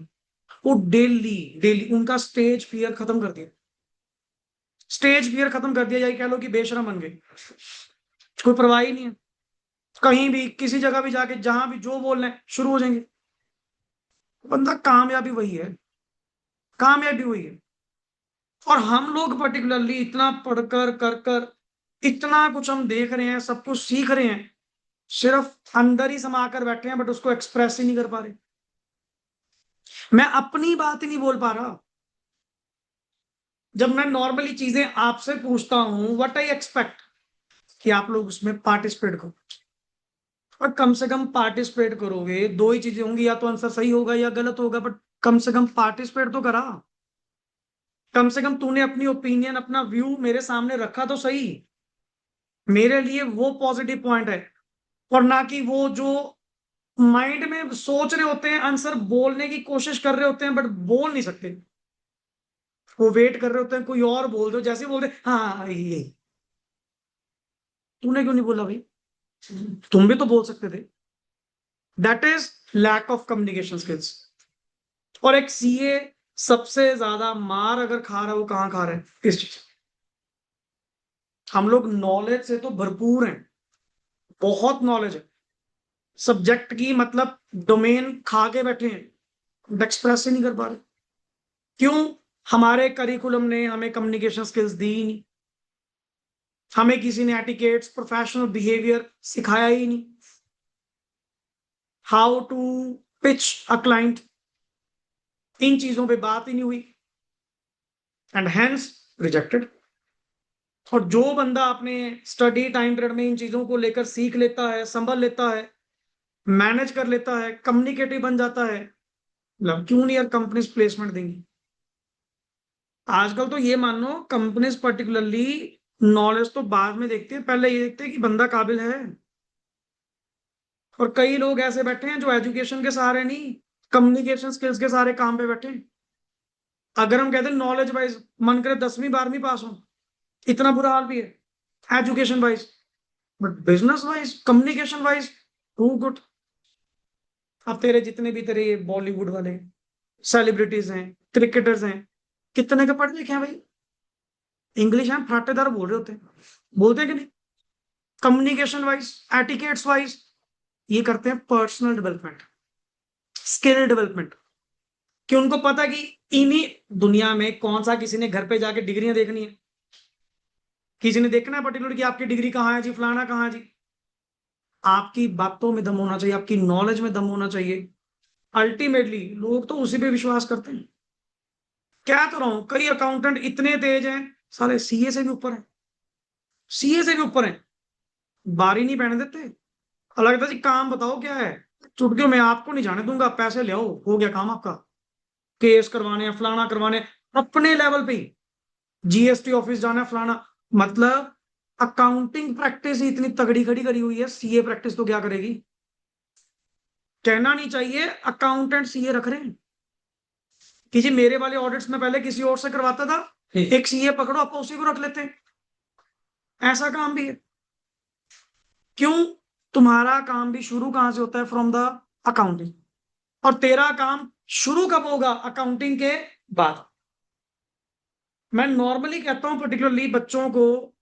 वो डेली डेली उनका स्टेज फियर खत्म कर दिया, स्टेज फियर खत्म कर दिया, यही कह लो कि बेशरम बन गए, कोई परवाह ही नहीं है। कहीं भी किसी जगह भी जाके जहां भी जो बोलना है शुरू हो जाएंगे। बंदा कामयाबी वही है, कामयाबी वही है। और हम लोग पर्टिकुलरली इतना पढ़कर कर कर इतना कुछ हम देख रहे हैं, सब कुछ सीख रहे हैं, सिर्फ अंदर ही समा कर बैठे हैं, बट उसको एक्सप्रेस ही नहीं कर पा रहे। मैं अपनी बात ही नहीं बोल पा रहा। जब मैं नॉर्मली चीजें आपसे पूछता हूं, व्हाट आई एक्सपेक्ट कि आप लोग उसमें पार्टिसिपेट करो, और कम से कम पार्टिसिपेट करोगे, दो ही चीजें होंगी, या तो आंसर सही होगा या गलत होगा, बट कम से कम पार्टिसिपेट तो करा। कम से कम तूने अपनी ओपिनियन, अपना व्यू मेरे सामने रखा तो सही। मेरे लिए वो पॉजिटिव पॉइंट है, और ना कि वो जो माइंड में सोच रहे होते हैं, आंसर बोलने की कोशिश कर रहे होते हैं बट बोल नहीं सकते। वो वेट कर रहे होते हैं कोई और बोल दो, जैसे ही बोल दे हाँ हाँ, हाँ, ये तूने क्यों नहीं बोला भाई, तुम भी तो बोल सकते थे। That is lack of communication skills. और एक सीए सबसे ज्यादा मार अगर खा रहा है, वो कहाँ खा रहा है? इस चीज। हम लोग नॉलेज से तो भरपूर हैं, बहुत नॉलेज है सब्जेक्ट की, मतलब डोमेन खा के बैठे हैं, एक्सप्रेस ही नहीं कर पा रहे। क्यों? हमारे करिकुलम ने हमें कम्युनिकेशन स्किल्स दी ही नहीं, हमें किसी ने एटिकेट्स, प्रोफेशनल बिहेवियर सिखाया ही नहीं, how to pitch a client, इन चीजों पे बात ही नहीं हुई, एंड हेंस रिजेक्टेड। और जो बंदा अपने स्टडी टाइम पीरियड में इन चीजों को लेकर सीख लेता है, संभल लेता है, मैनेज कर लेता है, कम्युनिकेटिव बन जाता है, मतलब क्यों नहीं यार कंपनीज प्लेसमेंट देंगी। आजकल तो ये मान लो कंपनीज पर्टिकुलरली नॉलेज तो बाद में देखते हैं, पहले ये देखते हैं कि बंदा काबिल है। और कई लोग ऐसे बैठे हैं जो एजुकेशन के सहारे नहीं, कम्युनिकेशन स्किल्स के सहारे काम पे बैठे हैं। अगर हम कहते हैं नॉलेज वाइज, मन करे 10वीं 12वीं पास हो, इतना बुरा हाल भी है education wise, but business wise, communication wise, too good. अब तेरे जितने भी तेरे बॉलीवुड वाले सेलिब्रिटीज हैं, क्रिकेटर्स हैं, कितने के पढ़े लिखे हैं भाई, इंग्लिश है फराटेदार बोल रहे होते हैं, बोलते हैं कि नहीं? कम्युनिकेशन वाइज, एटिकेट्स वाइज, ये करते हैं पर्सनल डेवलपमेंट, स्किल डेवलपमेंट, कि उनको पता कि इन्हीं दुनिया में कौन सा, किसी ने घर पे जाके डिग्रियां देखनी है, किसी ने देखना है पर्टिकुलर कि आपकी डिग्री कहाँ है जी, फलाना कहाँ है जी। आपकी बातों में दम होना चाहिए, आपकी नॉलेज में दम होना चाहिए। अल्टीमेटली लोग तो उसी पे विश्वास करते हैं। क्या तो रहा हूं, कई अकाउंटेंट इतने तेज हैं, साले सीए से भी ऊपर है, सीए से भी ऊपर है, बारी नहीं पहने देते। अलग था जी, काम बताओ क्या है, चुटकियों में आपको नहीं जाने दूंगा, पैसे ले आओ, हो गया काम आपका। केस करवाने हैं, फलाना करवाने हैं, अपने लेवल पे ही, जीएसटी ऑफिस जाना है, फलाना। मतलब अकाउंटिंग प्रैक्टिस ही इतनी तगड़ी खड़ी करी हुई है, सीए प्रैक्टिस तो क्या करेगी। कहना नहीं चाहिए अकाउंटेंट सीए रख रहे हैं, कि जी मेरे वाले ऑडिट्स में पहले किसी और से करवाता था, एक सीए पकड़ो, आप उसी को रख लेते हैं। ऐसा काम भी है। क्यों? तुम्हारा काम भी शुरू कहां से होता है? From the accounting. और तेरा काम शुरू कब होगा? अकाउंटिंग के बाद। मैं नॉर्मली कहता हूं पर्टिकुलरली बच्चों को,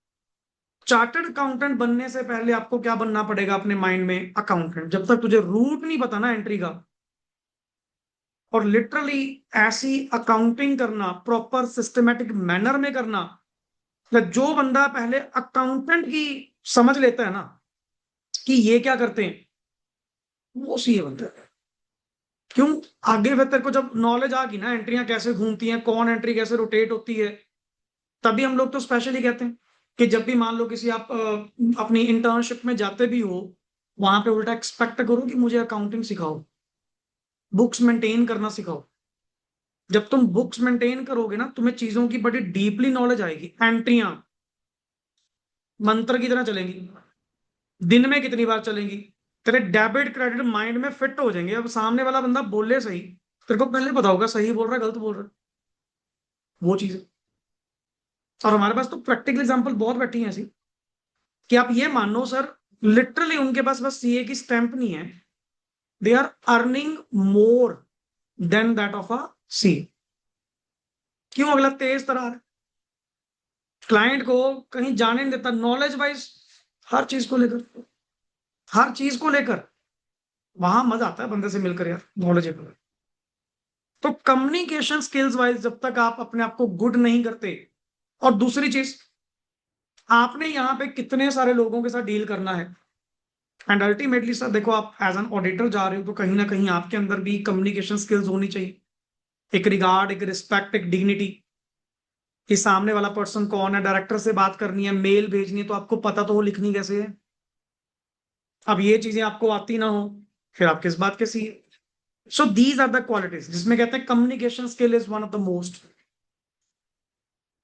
चार्टर्ड अकाउंटेंट बनने से पहले आपको क्या बनना पड़ेगा अपने माइंड में? अकाउंटेंट। जब तक तुझे रूट नहीं पता ना एंट्री का, और लिटरली ऐसी अकाउंटिंग करना, प्रॉपर सिस्टमेटिक मैनर में करना, मतलब जो बंदा पहले अकाउंटेंट की समझ लेता है ना कि ये क्या करते हैं, वो सीए बनता है। क्यों? आगे फिर तेरे को जब नॉलेज आ गई ना, एंट्रियां कैसे घूमती हैं, कौन एंट्री कैसे रोटेट होती है, तभी हम लोग तो स्पेशली कहते हैं कि जब भी मान लो किसी आप अपनी इंटर्नशिप में जाते भी हो, वहां पे उल्टा एक्सपेक्ट करो कि मुझे अकाउंटिंग सिखाओ, बुक्स मेंटेन करना सिखाओ। जब तुम बुक्स मेंटेन करोगे ना, तुम्हें चीजों की बड़ी डीपली नॉलेज आएगी। एंट्रियां मंत्र की तरह चलेंगी, दिन में कितनी बार चलेंगी, तेरे डेबिट क्रेडिट माइंड में फिट हो जाएंगे। अब सामने वाला बंदा बोले सही, तेरे को पहले पता होगा सही बोल रहा है गलत बोल रहा है, वो चीज है। और हमारे पास तो प्रैक्टिकल एग्जांपल बहुत बैठी हैं ऐसी, कि आप ये मानो सर, लिटरली उनके पास बस सीए की स्टैंप नहीं है, they are earning more than that of a C. क्यों? अगला तेज तरार, क्लाइंट को कहीं जाने नहीं देता, नॉलेज वाइज हर चीज को लेकर, हर चीज को लेकर वहां मजा आता है बंदे से मिलकर यार, नॉलेजेबल। तो कम्युनिकेशन स्किल्स वाइज जब तक आप अपने आप को गुड नहीं करते, और दूसरी चीज, आपने यहाँ पे कितने सारे लोगों के साथ डील करना है, एंड अल्टीमेटली सर देखो, आप एज एन ऑडिटर जा रहे हो तो कहीं ना कहीं आपके अंदर भी कम्युनिकेशन स्किल्स होनी चाहिए, एक रिगार्ड, एक रिस्पेक्ट, एक डिग्निटी, कि सामने वाला पर्सन कौन है, डायरेक्टर से बात करनी है, मेल भेजनी है, तो आपको पता तो हो लिखनी कैसे है। अब ये चीजें आपको आती ना हो, फिर आप किस बात के सी। So these are the qualities जिसमें कहते हैं communication skill is one of the most,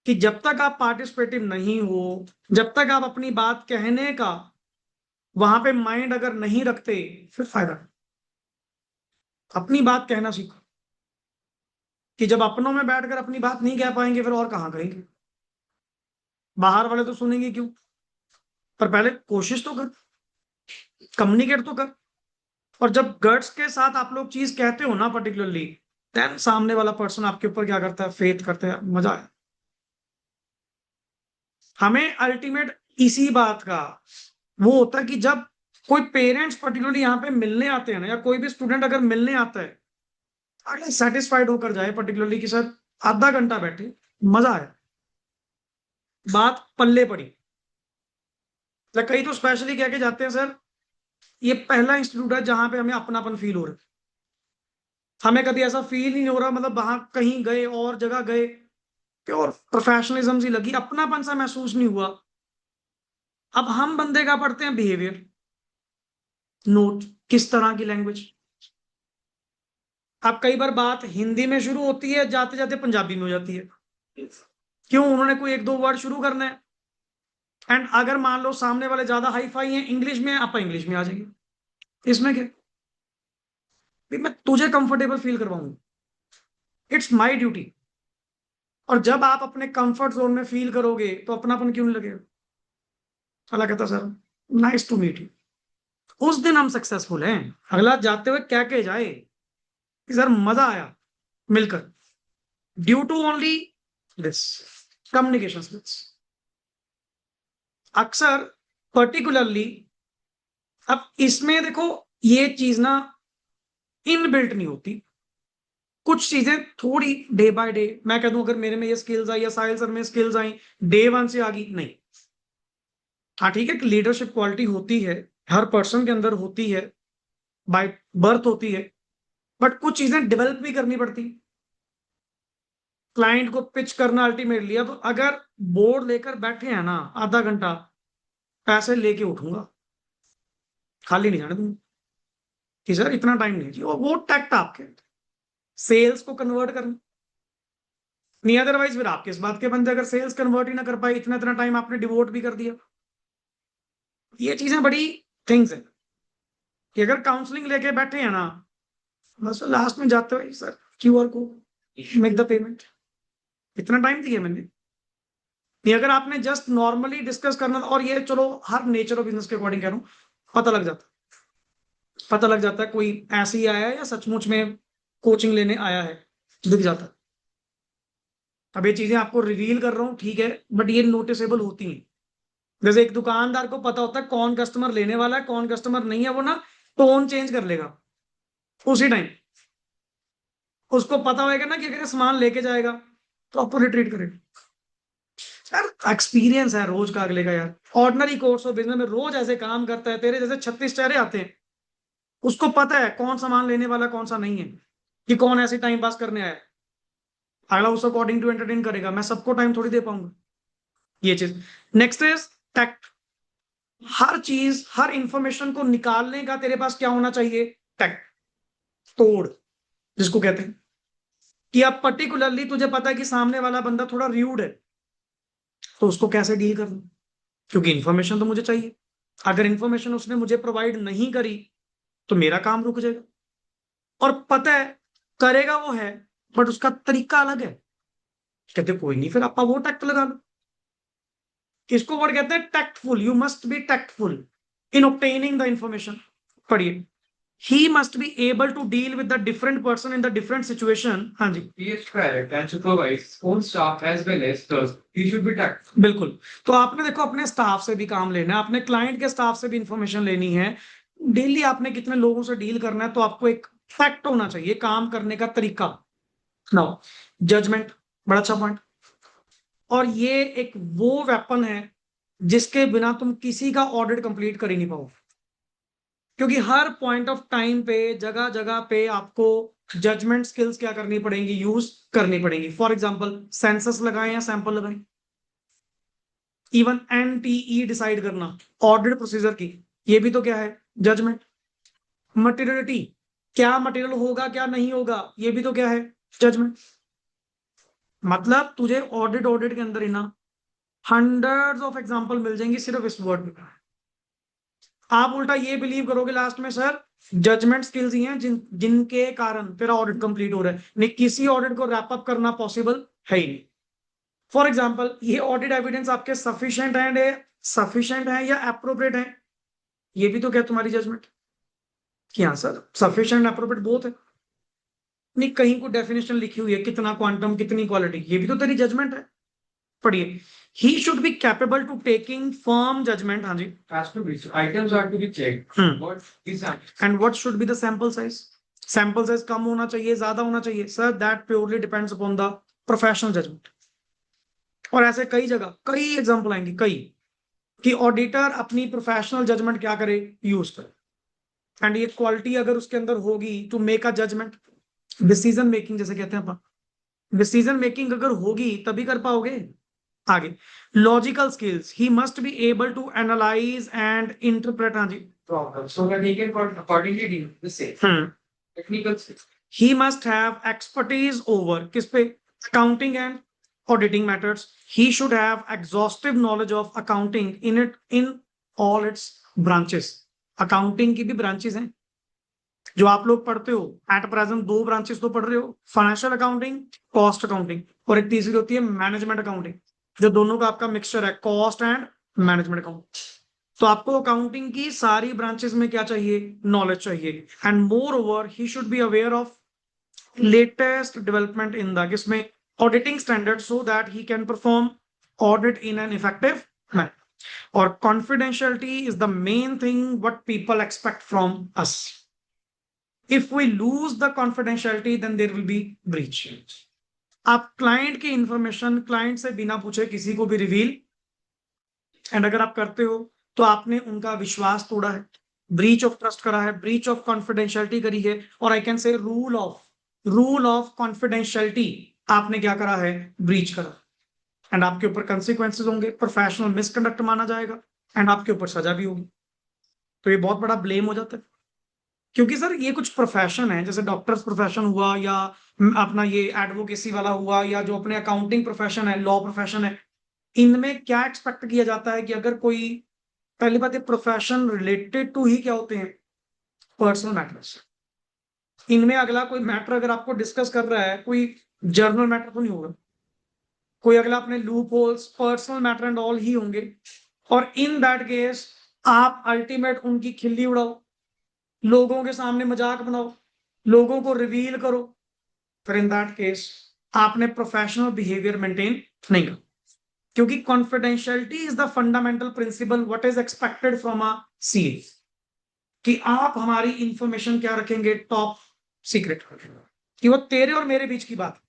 कि जब तक आप पार्टिसिपेटिव नहीं हो, जब तक आप अपनी बात कहने का वहां पे माइंड अगर नहीं रखते, फिर फायदा नहीं। अपनी बात कहना सीखो, कि जब अपनों में बैठकर अपनी बात नहीं कह पाएंगे, फिर और कहाँ कहेंगे। बाहर वाले तो सुनेंगे क्यों, पर पहले कोशिश तो कर, कम्युनिकेट तो कर। और जब गट्स के साथ आप लोग चीज कहते हो ना पर्टिकुलरली, देन सामने वाला पर्सन आपके ऊपर क्या करता है, फेथ करता है, मजा आया। हमें अल्टीमेट इसी बात का वो होता है कि जब कोई पेरेंट्स पर्टिकुलरली यहाँ पे मिलने आते हैं ना, या कोई भी स्टूडेंट अगर मिलने आता है, अगले सेटिस्फाइड होकर जाए पर्टिकुलरली कि सर आधा घंटा बैठे, मजा आया, बात पल्ले पड़ी। कई तो स्पेशली कह के जाते हैं सर, ये पहला इंस्टीट्यूट है जहां पे हमें अपनापन फील हो रहा है। हमें कभी ऐसा फील ही नहीं हो रहा, मतलब वहां कहीं गए और जगह गए, प्योर प्रोफेशनलिज्म सी लगी, अपनापन सा महसूस नहीं हुआ। अब हम बंदे का पढ़ते हैं बिहेवियर, नोट किस तरह की लैंग्वेज। अब कई बार बात हिंदी में शुरू होती है, जाते जाते पंजाबी में हो जाती है। क्यों? उन्होंने कोई एक दो वर्ड शुरू करना है, एंड अगर मान लो सामने वाले ज्यादा हाई फाई हैं इंग्लिश में, आप इंग्लिश में आ जाएंगे। इसमें क्या भी, मैं तुझे कंफर्टेबल फील करवाऊंगा, इट्स माई ड्यूटी। और जब आप अपने कंफर्ट जोन में फील करोगे तो अपनापन क्यों नहीं लगेगा। अगला कहता sir nice to meet you, उस दिन हम सक्सेसफुल हैं। अगला जाते हुए क्या कह जाए कि सर मजा आया मिलकर, due to only this communication skills. अक्सर पर्टिकुलरली, अब इसमें देखो, ये चीज ना इनबिल्ट नहीं होती, कुछ चीजें थोड़ी डे बाय डे, मैं कह दूं अगर मेरे में ये स्किल्स आई या साहिल सर में स्किल्स आई, डे वन से आ गई नहीं। हाँ ठीक है, लीडरशिप क्वालिटी होती है, हर पर्सन के अंदर होती है, बाय बर्थ होती है, बट कुछ चीजें डेवलप भी करनी पड़ती। क्लाइंट को पिच करना अल्टीमेटली, अब अगर बोर्ड लेकर बैठे हैं ना आधा घंटा, पैसे लेके उठूंगा, खाली नहीं जाने दूंगा कि सर इतना टाइम नहीं, वो टैक्ट आपके सेल्स को कन्वर्ट करना नहीं, अदरवाइज फिर आप किस बात के बंदे, अगर सेल्स कन्वर्ट ही ना कर पाए, इतना इतना टाइम आपने डिवोट भी कर दिया। ये चीजें बड़ी थिंग्स है, कि अगर काउंसलिंग लेके बैठे हैं ना, बस लास्ट में जाते हुए सर क्यूआर को मेक द पेमेंट, इतना टाइम दिया मैंने। नहीं, अगर आपने जस्ट नॉर्मली डिस्कस करना, और ये चलो हर नेचर ऑफ बिजनेस के अकॉर्डिंग कह रहा हूँ, पता लग जाता, पता लग जाता है कोई ऐसे ही आया है या सचमुच में कोचिंग लेने आया है, दिख जाता है। अब ये चीजें आपको रिवील कर रहा हूँ ठीक है, बट ये नोटिसेबल होती हैं। जैसे एक दुकानदार को पता होता है कौन कस्टमर लेने वाला है, कौन कस्टमर नहीं है, वो ना टोन चेंज कर लेगा उसी टाइम। उसको पता होगा ना कि अगर सामान लेके जाएगा तो आपको रिट्रीट करेगा। यार एक्सपीरियंस है रोज का अगले का यार, ऑर्डिनरी कोर्स ऑफ बिजनेस में रोज ऐसे काम करता है, तेरे जैसे 36 चेहरे आते हैं, उसको पता है कौन सामान लेने वाला कौन सा नहीं है, कि कौन ऐसे टाइम पास करने आया है। अगला उस अकॉर्डिंग टू एंटरटेन करेगा, मैं सबको टाइम थोड़ी दे पाऊंगा। ये चीज। Next is tact. हर चीज, हर इंफॉर्मेशन को निकालने का तेरे पास क्या होना चाहिए? टैक्ट, तोड़, जिसको कहते हैं कि अब पर्टिकुलरली तुझे पता है कि सामने वाला बंदा थोड़ा र्यूड है, तो उसको कैसे डील करना, क्योंकि इंफॉर्मेशन तो मुझे चाहिए। अगर इंफॉर्मेशन उसने मुझे प्रोवाइड नहीं करी तो मेरा काम रुक जाएगा। और पता है करेगा वो है, बट उसका तरीका अलग है। कहते कोई नहीं, फिर आप वो टैक्ट लगा लो। इसको वर्ड कहते हैं tactful. You must be tactful in obtaining the information. पढ़िए, he must be able to deal with the different person in the different situation। हाँ जी, He is correct and supervise his own staff as well as thus he should be tactful. बिल्कुल। तो आपने देखो अपने स्टाफ से भी काम लेना है, अपने क्लाइंट के स्टाफ से भी इंफॉर्मेशन लेनी है। डेली आपने कितने लोगों से डील करना है, तो आपको एक फैक्ट होना चाहिए काम करने का तरीका। नाउ जजमेंट, बड़ा अच्छा पॉइंट। और ये एक वो वेपन है जिसके बिना तुम किसी का ऑडिट कंप्लीट कर ही नहीं पाओ, क्योंकि हर पॉइंट ऑफ टाइम पे, जगह जगह पे आपको जजमेंट स्किल्स क्या करनी पड़ेंगी, यूज करनी पड़ेंगी। फॉर एग्जांपल सेंसस लगाएं या सैंपल लगाएं, इवन एनटीई डिसाइड करना ऑडिट प्रोसीजर की, ये भी तो क्या है? जजमेंट। मटेरियलिटी, क्या मटेरियल होगा क्या नहीं होगा, ये भी तो क्या है? जजमेंट। मतलब तुझे ऑडिट ऑडिट के अंदर ही ना हंड्रेड्स ऑफ एग्जांपल मिल जाएंगे सिर्फ इस वर्ड में। आप उल्टा ये बिलीव करोगे लास्ट में, सर जजमेंट स्किल्स ही हैं जिनके कारण तेरा ऑडिट कंप्लीट हो रहा है। नहीं, किसी ऑडिट को रैप अप करना पॉसिबल है ही नहीं। फॉर एग्जांपल ये ऑडिट एविडेंस आपके सफिशिएंट है या अप्रोप्रिएट है, ये भी तो क्या तुम्हारी जजमेंट कि हाँ सर सफिशिएंट अप्रोप्रिएट बोथ है। नहीं, कहीं को डेफिनेशन लिखी हुई है कितना क्वांटम कितनी क्वालिटी, ये भी तो तेरी जजमेंट है। पढ़िए, he should be capable to taking firm judgement. हाँ जी। Has to be. Items are to be checked. What is that? And what should be the sample size? Sample size कम होना चाहिए, ज्यादा होना चाहिए? Sir that purely depends upon the professional judgement. और ऐसे कई जगह कई एग्जांपल आएंगे, कई, कि ऑडिटर अपनी प्रोफेशनल जजमेंट क्या करे, यूज करे। एंड ये क्वालिटी अगर उसके अंदर होगी to make a judgement, decision making जैसे कहते हैं अपन, डिसीजन मेकिंग अगर होगी तभी कर पाओगे आगे। Logical skills, he must be able to analyse and interpret. हाँ जी। Problem. So that he can accordingly deal with the same. Technical skills. He must have expertise over किस पे? Accounting and auditing matters. He should have exhaustive knowledge of accounting in all its branches. Accounting की भी branches हैं जो आप लोग पढ़ते हो। एट प्रेजेंट दो ब्रांचेस तो पढ़ रहे हो, फाइनेंशियल अकाउंटिंग, कॉस्ट अकाउंटिंग, और एक तीसरी होती है मैनेजमेंट अकाउंटिंग, जो दोनों का आपका मिक्सचर है, कॉस्ट एंड मैनेजमेंट अकाउंट। तो आपको अकाउंटिंग की सारी ब्रांचेस में क्या चाहिए? नॉलेज चाहिए। And moreover he should be aware of latest development in the किसमें? Auditing standard, so that he can perform audit in an effective manner. और confidentiality is the main thing what people expect from us. If we lose the confidentiality, then there will be breach. आप क्लाइंट की इंफॉर्मेशन क्लाइंट से बिना पूछे किसी को भी रिवील, एंड अगर आप करते हो तो आपने उनका विश्वास तोड़ा है, ब्रीच ऑफ ट्रस्ट करा है, ब्रीच ऑफ कॉन्फिडेंशियलिटी करी है, और आई कैन से रूल ऑफ कॉन्फिडेंशियलिटी आपने क्या करा है? ब्रीच करा। एंड आपके ऊपर कंसिक्वेंसेस होंगे, प्रोफेशनल मिसकंडक्ट माना जाएगा, एंड आपके ऊपर सजा भी होगी। तो ये बहुत बड़ा ब्लेम हो जाता है, क्योंकि सर ये कुछ प्रोफेशन है, जैसे डॉक्टर्स प्रोफेशन हुआ, या अपना ये एडवोकेसी वाला हुआ, या जो अपने अकाउंटिंग प्रोफेशन है, लॉ प्रोफेशन है, इनमें क्या एक्सपेक्ट किया जाता है कि अगर कोई, पहली बात, ये प्रोफेशन रिलेटेड टू ही क्या होते हैं? Personal matters. इनमें अगला कोई मैटर अगर आपको डिस्कस कर रहा है, कोई जर्नल मैटर तो नहीं होगा, कोई अगला अपने loop holes, personal matter and all he होंगे। और इन दैट केस आप अल्टीमेट उनकी खिल्ली उड़ाओ, लोगों के सामने मजाक बनाओ, लोगों को रिवील करो, फिर इन दैट केस आपने प्रोफेशनल बिहेवियर मेंटेन नहीं कर, क्योंकि confidentiality is the fundamental principle what is expected from a CA, कि आप हमारी इंफॉर्मेशन क्या रखेंगे? टॉप सीक्रेट, कि वो तेरे और मेरे बीच की बात,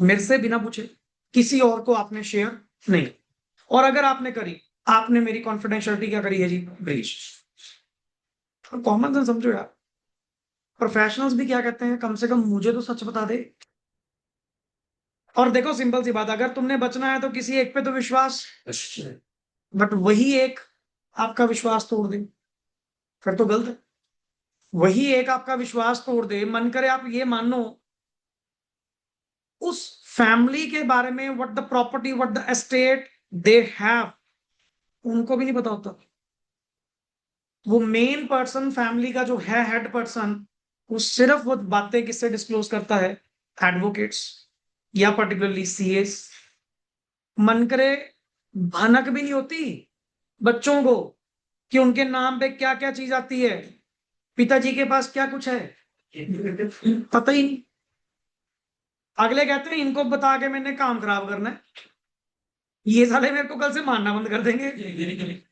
मेरे से बिना पूछे किसी और को आपने शेयर नहीं, और अगर आपने करी, आपने मेरी कॉन्फिडेंशियलिटी क्या करी है जी? ब्रीच। कॉमन सेंस समझो यार, प्रोफेशनल्स भी क्या कहते हैं, कम से कम मुझे तो सच बता दे। और देखो सिंपल सी बात, अगर तुमने बचना है तो किसी एक पे तो विश्वास, बट वही एक आपका विश्वास तोड़ दे, फिर तो गलत है। वही एक आपका विश्वास तोड़ दे, मन करे आप ये मान लो उस फैमिली के बारे में, what the property, what the estate they have, उनको भी नहीं पता होता। वो मेन पर्सन फैमिली का जो है, हेड पर्सन, वो सिर्फ वो बातें किससे डिस्क्लोज करता है, एडवोकेट्स या पर्टिकुलरली सीएस। मन करे भनक भी नहीं होती बच्चों को कि उनके नाम पे क्या क्या चीज आती है, पिताजी के पास क्या कुछ है, पता ही नहीं। अगले कहते हैं इनको बता के मैंने काम खराब करना है, ये साले मेरे को कल से मारना बंद कर देंगे।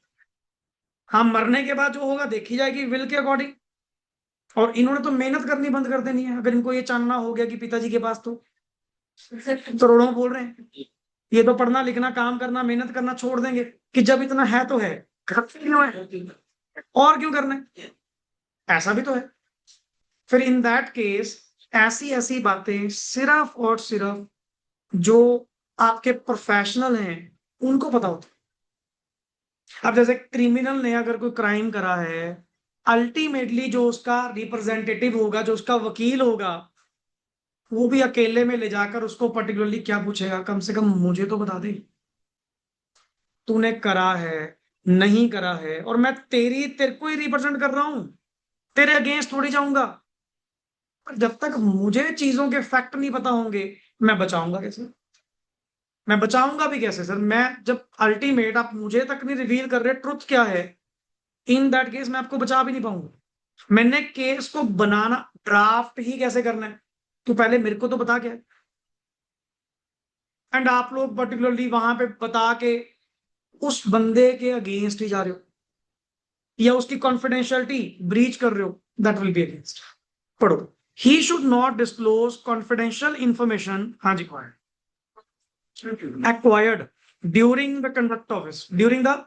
हाँ, मरने के बाद जो होगा देखी जाएगी विल के अकॉर्डिंग। और इन्होंने तो मेहनत करनी बंद कर देनी है, अगर इनको ये जानना हो गया कि पिताजी के पास तो करोड़ों बोल रहे हैं, ये तो पढ़ना लिखना काम करना मेहनत करना छोड़ देंगे कि जब इतना है तो है, क्यों है और क्यों करना है, ऐसा भी तो है। फिर इन दैट केस ऐसी ऐसी बातें सिर्फ और सिर्फ जो आपके प्रोफेशनल हैं उनको पता होता है। अब जैसे क्रिमिनल ने अगर कोई क्राइम करा है, अल्टीमेटली जो उसका रिप्रेजेंटेटिव होगा, जो उसका वकील होगा, वो भी अकेले में ले जाकर उसको पर्टिकुलरली क्या पूछेगा, कम से कम मुझे तो बता दे तूने करा है नहीं करा है, और मैं तेरे को ही रिप्रेजेंट कर रहा हूं, तेरे अगेंस्ट थोड़ी जाऊंगा। पर जब तक मुझे चीजों के फैक्ट नहीं पता होंगे, मैं बचाऊंगा कैसे, मैं बचाऊंगा भी कैसे सर? मैं जब अल्टीमेट आप मुझे तक नहीं रिवील कर रहे ट्रुथ क्या है, इन दैट केस मैं आपको बचा भी नहीं पाऊंगा। मैंने केस को बनाना, ड्राफ्ट ही कैसे करना है, तो पहले मेरे को तो बता क्या है। एंड आप लोग पर्टिकुलरली वहां पे बता के उस बंदे के अगेंस्ट ही जा रहे हो या उसकी कॉन्फिडेंशियलिटी ब्रीच कर रहे हो, दैट विल बी अगेंस्ट। पढ़ो, he should not disclose confidential information, हाँ जी, acquired during the conduct office, during the,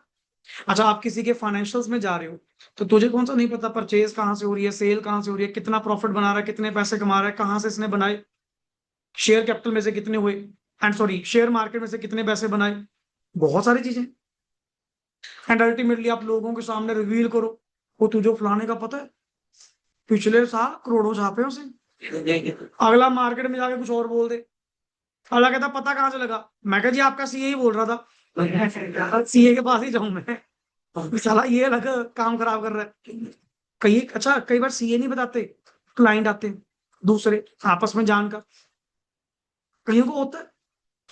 अच्छा आप किसी के फाइनेंशियल्स में जा रहे हो तो तुझे कौन सा नहीं पता परचेज कहां से हो रही है, सेल कहां से हो रही है, कितना प्रॉफिट बना रहा है, कितने पैसे कमा रहा है, कहां से इसने बनाए, शेयर कैपिटल में से कितने हुए, एंड सॉरी शेयर मार्केट में से कितने पैसे बनाए, बहुत सारी चीजें। एंड अल्टीमेटली आप लोगों के सामने रिवील करो, वो तुझे फलाने का पता है पिछले साल करोड़ों छापे उसे, अगला मार्केट में जाके कुछ और बोल दे, अगला कहता पता कहां से लगा, मैं कहा जी आपका सीए ही बोल रहा था, सीए के पास ही जाऊं मैं, साला ये अलग काम खराब कर रहा है। कई बार सीए नहीं बताते, क्लाइंट आते हैं दूसरे आपस में जान का, कईयों को होता है,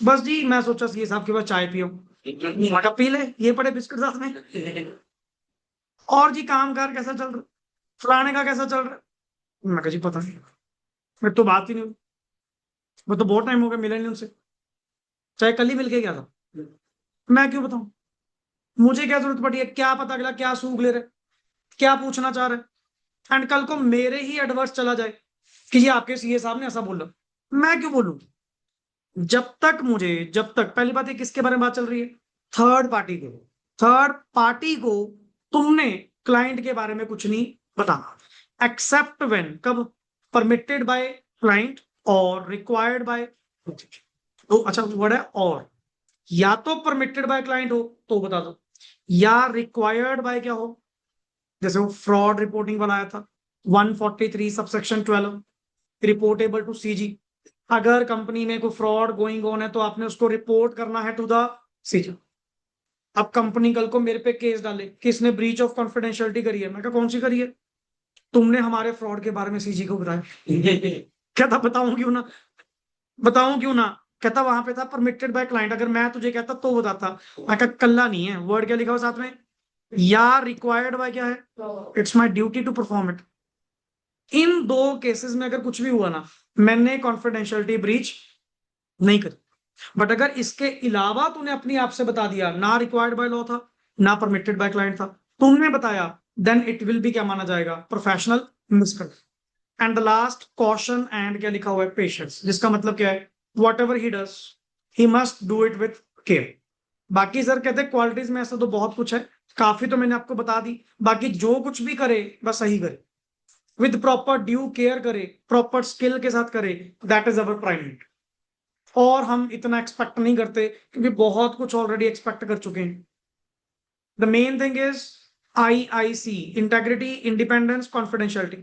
बस जी मैं सोचा सीए साहब के पास चाय पियो, मैं कहा पी ले, ये पड़े बिस्कुट साथ में, और जी काम कार कैसा चल रहा, फलाने का कैसा चल रहा है, मैं कहा जी पता नहीं, मैं तो बात ही नहीं हुई, वो तो बहुत टाइम हो गया मिले नहीं उनसे, चाहे कल ही मिल के गया था, मैं क्यों बताऊं, मुझे क्या जरूरत पड़ी है, क्या पता अगला क्या सूग ले रहे, क्या पूछना चाह रहे, एंड कल को मेरे ही एडवर्स चला जाए कि ये आपके सीए साहब ने ऐसा बोला, मैं क्यों बोलूं? जब तक पहली बात है किसके बारे में बात चल रही है, थर्ड पार्टी को, थर्ड पार्टी को तुमने क्लाइंट के बारे में कुछ नहीं बताना, एक्सेप्ट व्हेन, कब, परमिटेड बाय क्लाइंट और रिक्वायर्ड बाय, तो अच्छा वर्ड है और, या तो परमिटेड बाय क्लाइंट हो तो बता दो, या रिक्वायर्ड बाय क्या हो, जैसे वो फ्रॉड रिपोर्टिंग वाला आया था 143 सबसेक्शन 12, रिपोर्टेबल टू सीजी, अगर कंपनी में कोई फ्रॉड गोइंग ऑन है तो आपने उसको रिपोर्ट करना है टू द सीजी। अब कंपनी कल को मेरे पे केस डाले कि इसने ब्रीच ऑफ कॉन्फिडेंशियलिटी करी है, मैं कहा कौन सी करी है, तुमने हमारे फ्रॉड के बारे में सीजी को बताया, कहता बताऊं क्यों ना, बताऊं क्यों ना, कहता वहां पे था परमिटेड बाय क्लाइंट, अगर मैं तुझे कहता तो बताता, मैं कहा कल्ला नहीं है, वर्ड क्या लिखा हुआ साथ में, या रिक्वायर्ड बाय क्या है, it's my duty to perform it. इन दो केसेस में अगर कुछ भी हुआ ना, मैंने कॉन्फिडेंशियलिटी ब्रीच नहीं करी, बट अगर इसके अलावा तूने अपनी आप से बता दिया, ना रिक्वायर्ड बाय लॉ था ना परमिटेड बाय क्लाइंट था, तुमने बताया, देन इट विल बी क्या माना जाएगा, professional misconduct. And the last caution and क्या लिखा हुआ है, पेशेंस, जिसका मतलब क्या है, what ever he does he must do it with care. बाकी सर कहते हैं क्वालिटीज में ऐसा तो बहुत कुछ है, काफी तो मैंने आपको बता दी, बाकी जो कुछ भी करे बस सही करे, विद प्रॉपर ड्यू केयर करे, प्रॉपर स्किल के साथ करे, दैट इज अवर प्राइम। और हम इतना एक्सपेक्ट नहीं करते क्योंकि बहुत कुछ ऑलरेडी एक्सपेक्ट कर चुके हैं। The main thing is IIC, integrity, independence, confidentiality.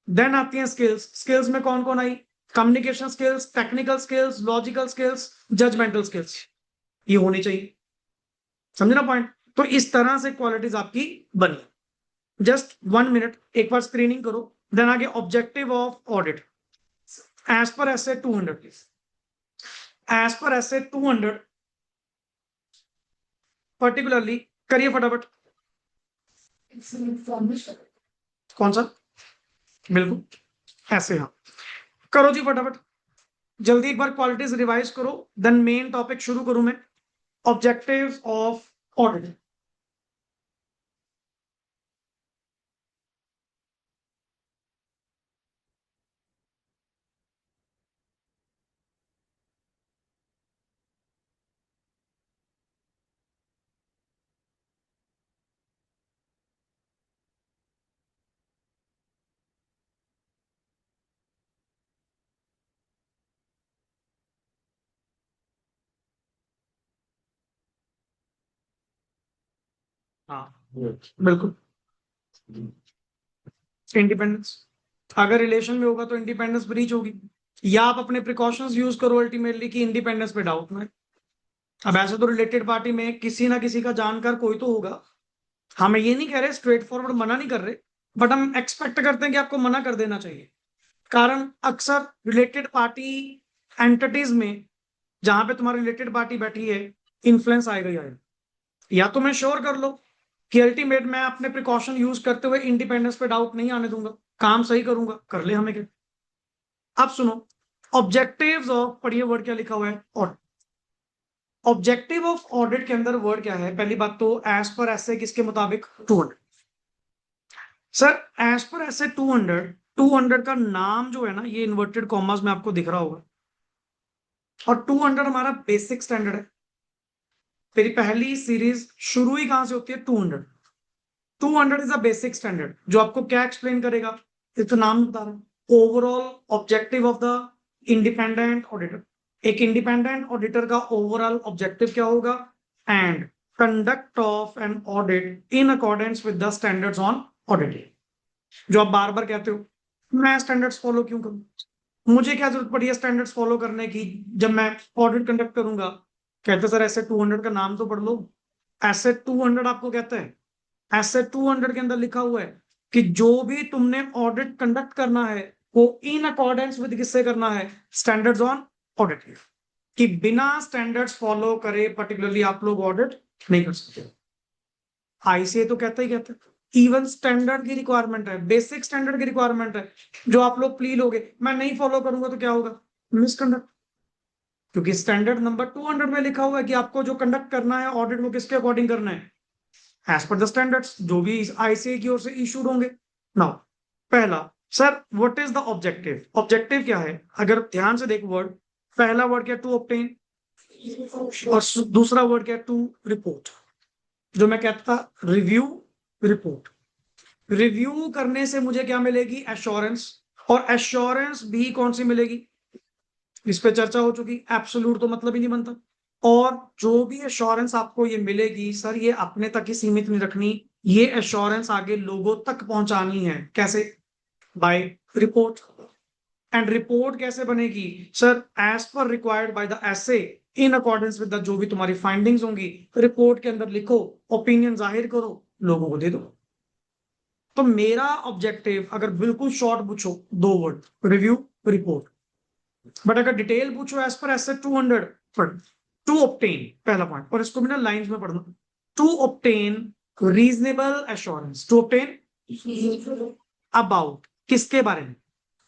Then आती हैं स्किल्स। स्किल्स में कौन कौन आई? Communication skills, technical skills, logical skills, judgemental skills, ये होनी चाहिए। समझे ना पॉइंट? तो इस तरह से क्वालिटीज आपकी बनी। जस्ट 1 मिनट, एक बार स्क्रीनिंग करो। देन आगे objective of audit as per SA 200 please, as per SA 200 particularly करिए फटाफट। कौन सा? बिल्कुल ऐसे, हाँ करो जी फटाफट जल्दी, एक बार क्वालिटीज रिवाइज करो। देन मेन टॉपिक शुरू करूं मैं, ऑब्जेक्टिव ऑफ ऑडिट। हाँ बिल्कुल, इंडिपेंडेंस। अगर रिलेशन में होगा तो इंडिपेंडेंस ब्रीच होगी, या आप अपने प्रिकॉशंस यूज करो अल्टीमेटली कि इंडिपेंडेंस पे डाउट में। अब ऐसे तो रिलेटेड पार्टी में किसी ना किसी का जानकार कोई तो होगा। हम ये नहीं कह रहे, स्ट्रेट फॉरवर्ड मना नहीं कर रहे, बट हम एक्सपेक्ट करते हैं कि आपको मना कर देना चाहिए। कारण अक्सर रिलेटेड पार्टी एंटिटीज में जहां पे तुम्हारी रिलेटेड पार्टी बैठी है, इन्फ्लुएंस आएगा ही आएगा। या तो मैं श्योर कर लो कि अल्टीमेट मैं अपने प्रिकॉशन यूज करते हुए इंडिपेंडेंस पे डाउट नहीं आने दूंगा, काम सही करूंगा, कर ले हमें क्या। अब सुनो, ऑब्जेक्टिव्स ऑफ, पढ़िए वर्ड क्या लिखा हुआ है, ऑडिट। ऑब्जेक्टिव ऑफ ऑडिट के अंदर वर्ड क्या है? पहली बात तो एज पर ऐसे किसके मुताबिक? 200। सर एज पर ऐसे 200 का नाम जो है ना, ये इन्वर्टेड कॉमर्स में आपको दिख रहा होगा, और 200 हमारा बेसिक स्टैंडर्ड है। तेरी पहली सीरीज शुरू ही कहां से होती है? 200। 200 इज अ बेसिक स्टैंडर्ड जो आपको क्या एक्सप्लेन करेगा? ये तो नाम बता रहा है, overall objective of the independent auditor. एक इंडिपेंडेंट ऑडिटर का ओवरऑल ऑब्जेक्टिव क्या होगा? And conduct of an audit in accordance with the standards on auditing. जो आप बार बार कहते हो, मैं स्टैंडर्ड्स फॉलो क्यों करूं? मुझे क्या जरूरत पड़ी है स्टैंडर्ड्स फॉलो करने की जब मैं ऑडिट कंडक्ट करूंगा? कहते सर ऐसे 200 का नाम तो पढ़ लो। ऐसे 200 आपको कहते हैं, ऐसे 200 के अंदर लिखा हुआ है कि जो भी तुमने ऑडिट कंडक्ट करना है वो इन अकॉर्डेंस विद किससे करना है? Standards on audit. कि बिना स्टैंडर्ड्स फॉलो करे पर्टिकुलरली आप लोग ऑडिट नहीं कर सकते। आईसीए तो कहता ही कहता है, इवन स्टैंडर्ड की रिक्वायरमेंट है, बेसिक स्टैंडर्ड की रिक्वायरमेंट है, जो आप लोग प्ली लोगे, मैं नहीं फॉलो करूंगा तो क्या होगा? मिसकंडक्ट। क्योंकि स्टैंडर्ड नंबर 200 में लिखा हुआ है कि आपको जो कंडक्ट करना है ऑडिट वो किसके अकॉर्डिंग करना है? एज पर द स्टैंडर्ड्स जो भी आईसीए की ओर से इशूड होंगे। नाउ पहला, sir what is the objective? Objective क्या है? अगर ध्यान से देख वर्ड, पहला वर्ड क्या? टू ऑब्टेन, और दूसरा वर्ड क्या? To report. जो मैं कहता था रिव्यू, रिपोर्ट। रिव्यू करने से मुझे क्या मिलेगी? एश्योरेंस। और एश्योरेंस भी कौन सी मिलेगी? इस पे चर्चा हो चुकी, एब्सोल्यूट तो मतलब ही नहीं बनता। और जो भी एश्योरेंस आपको ये मिलेगी सर, ये अपने तक ही सीमित नहीं रखनी, ये एश्योरेंस आगे लोगों तक पहुंचानी है। कैसे? Bye report. एंड रिपोर्ट कैसे बनेगी? Sir as per required by the SA, in accordance with the जो भी तुम्हारी फाइंडिंग्स होंगी रिपोर्ट के अंदर लिखो, ओपिनियन जाहिर करो, लोगों को दे दो। तो मेरा ऑब्जेक्टिव अगर बिल्कुल शॉर्ट पूछो, दो वर्ड, रिव्यू, रिपोर्ट। बट अगर डिटेल पूछो as per SA 200, to obtain पहला पॉइंट, और इसको भी ना लाइंस में पढ़ना। To obtain reasonable assurance, to obtain about, किसके बारे में?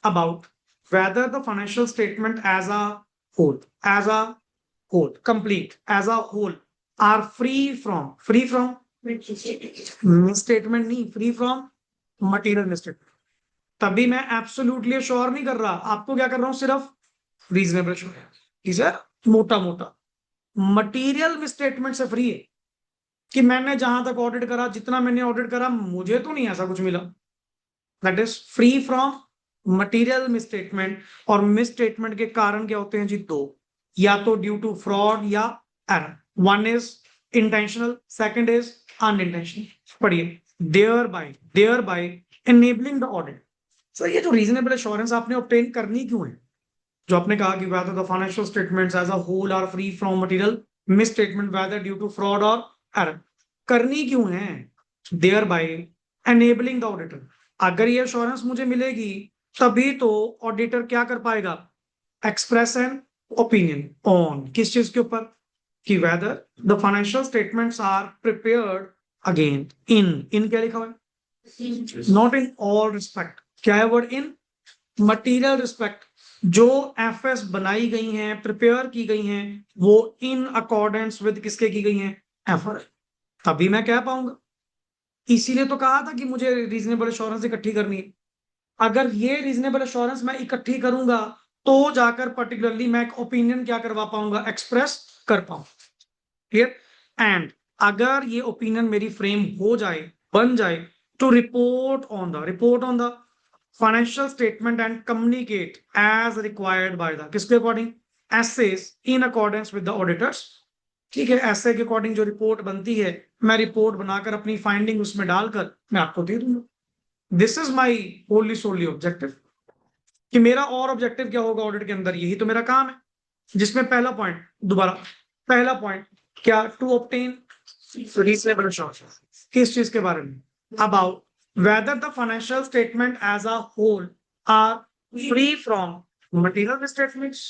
About whether the financial statement as a whole, as a whole, complete, as a whole are free from misstatement नहीं, free from material misstatement। तभी मैं एब्सोल्युटली श्योर नहीं कर रहा, आपको क्या कर रहा हूं? सिर्फ रीजनेबल श्योर है कि सर मोटा मोटा मटेरियल मिसस्टेटमेंट से फ्री है। कि मैंने जहां तक ऑडिट करा, जितना मैंने ऑडिट करा, मुझे तो नहीं ऐसा कुछ मिला। That is free from material misstatement. और मिसस्टेटमेंट के कारण क्या होते हैं जी? दो। या तो ड्यू टू फ्रॉड या error. One is intentional, second is unintentional. पढ़िए, thereby enabling the audit. Sir ये जो रीजनेबल एश्योरेंस आपने ऑब्टेन करनी क्यों है? जो आपने कहा कि whether the financial statements as a whole are free from material misstatement whether due to fraud or error, करनी क्यों है? thereby enabling the auditor। अगर ये एश्योरेंस मुझे मिलेगी तभी तो ऑडिटर क्या कर पाएगा? एक्सप्रेस एन ओपिनियन ऑन किस चीज के ऊपर? कि whether the financial statements are prepared again in क्या लिखा हुआ है? Not in all respect। क्या है वर्ड? इन मटीरियल रिस्पेक्ट। जो एफएस बनाई गई हैं, प्रिपेयर की गई हैं, वो इन अकॉर्डेंस विद किसके की गई हैं? एफआर। तभी मैं कह पाऊंगा। इसीलिए तो कहा था कि मुझे रीजनेबल एश्योरेंस इकट्ठी करनी है। अगर ये रीजनेबल एश्योरेंस मैं इकट्ठी करूंगा तो जाकर पर्टिकुलरली मैं एक ओपिनियन क्या करवा पाऊंगा? एक्सप्रेस कर पाऊंगा। क्लियर? एंड अगर ये ओपिनियन मेरी फ्रेम हो जाए, बन जाए, तो report on the financial statement and communicate as required by the किसके according? essays in accordance with the auditors। ठीक है, ऐसे के अकॉर्डिंग जो रिपोर्ट बनती है, मैं रिपोर्ट बनाकर अपनी फाइंडिंग उसमें डालकर मैं आपको दे दूंगा। This is my wholly solely objective. कि मेरा और ऑब्जेक्टिव क्या होगा ऑडिट के अंदर? यही तो मेरा काम है। जिसमें पहला पॉइंट, दोबारा पहला पॉइंट क्या? To obtain reasonable assurance. किस चीज के बारे में? About whether the financial statement as a whole are free from material misstatements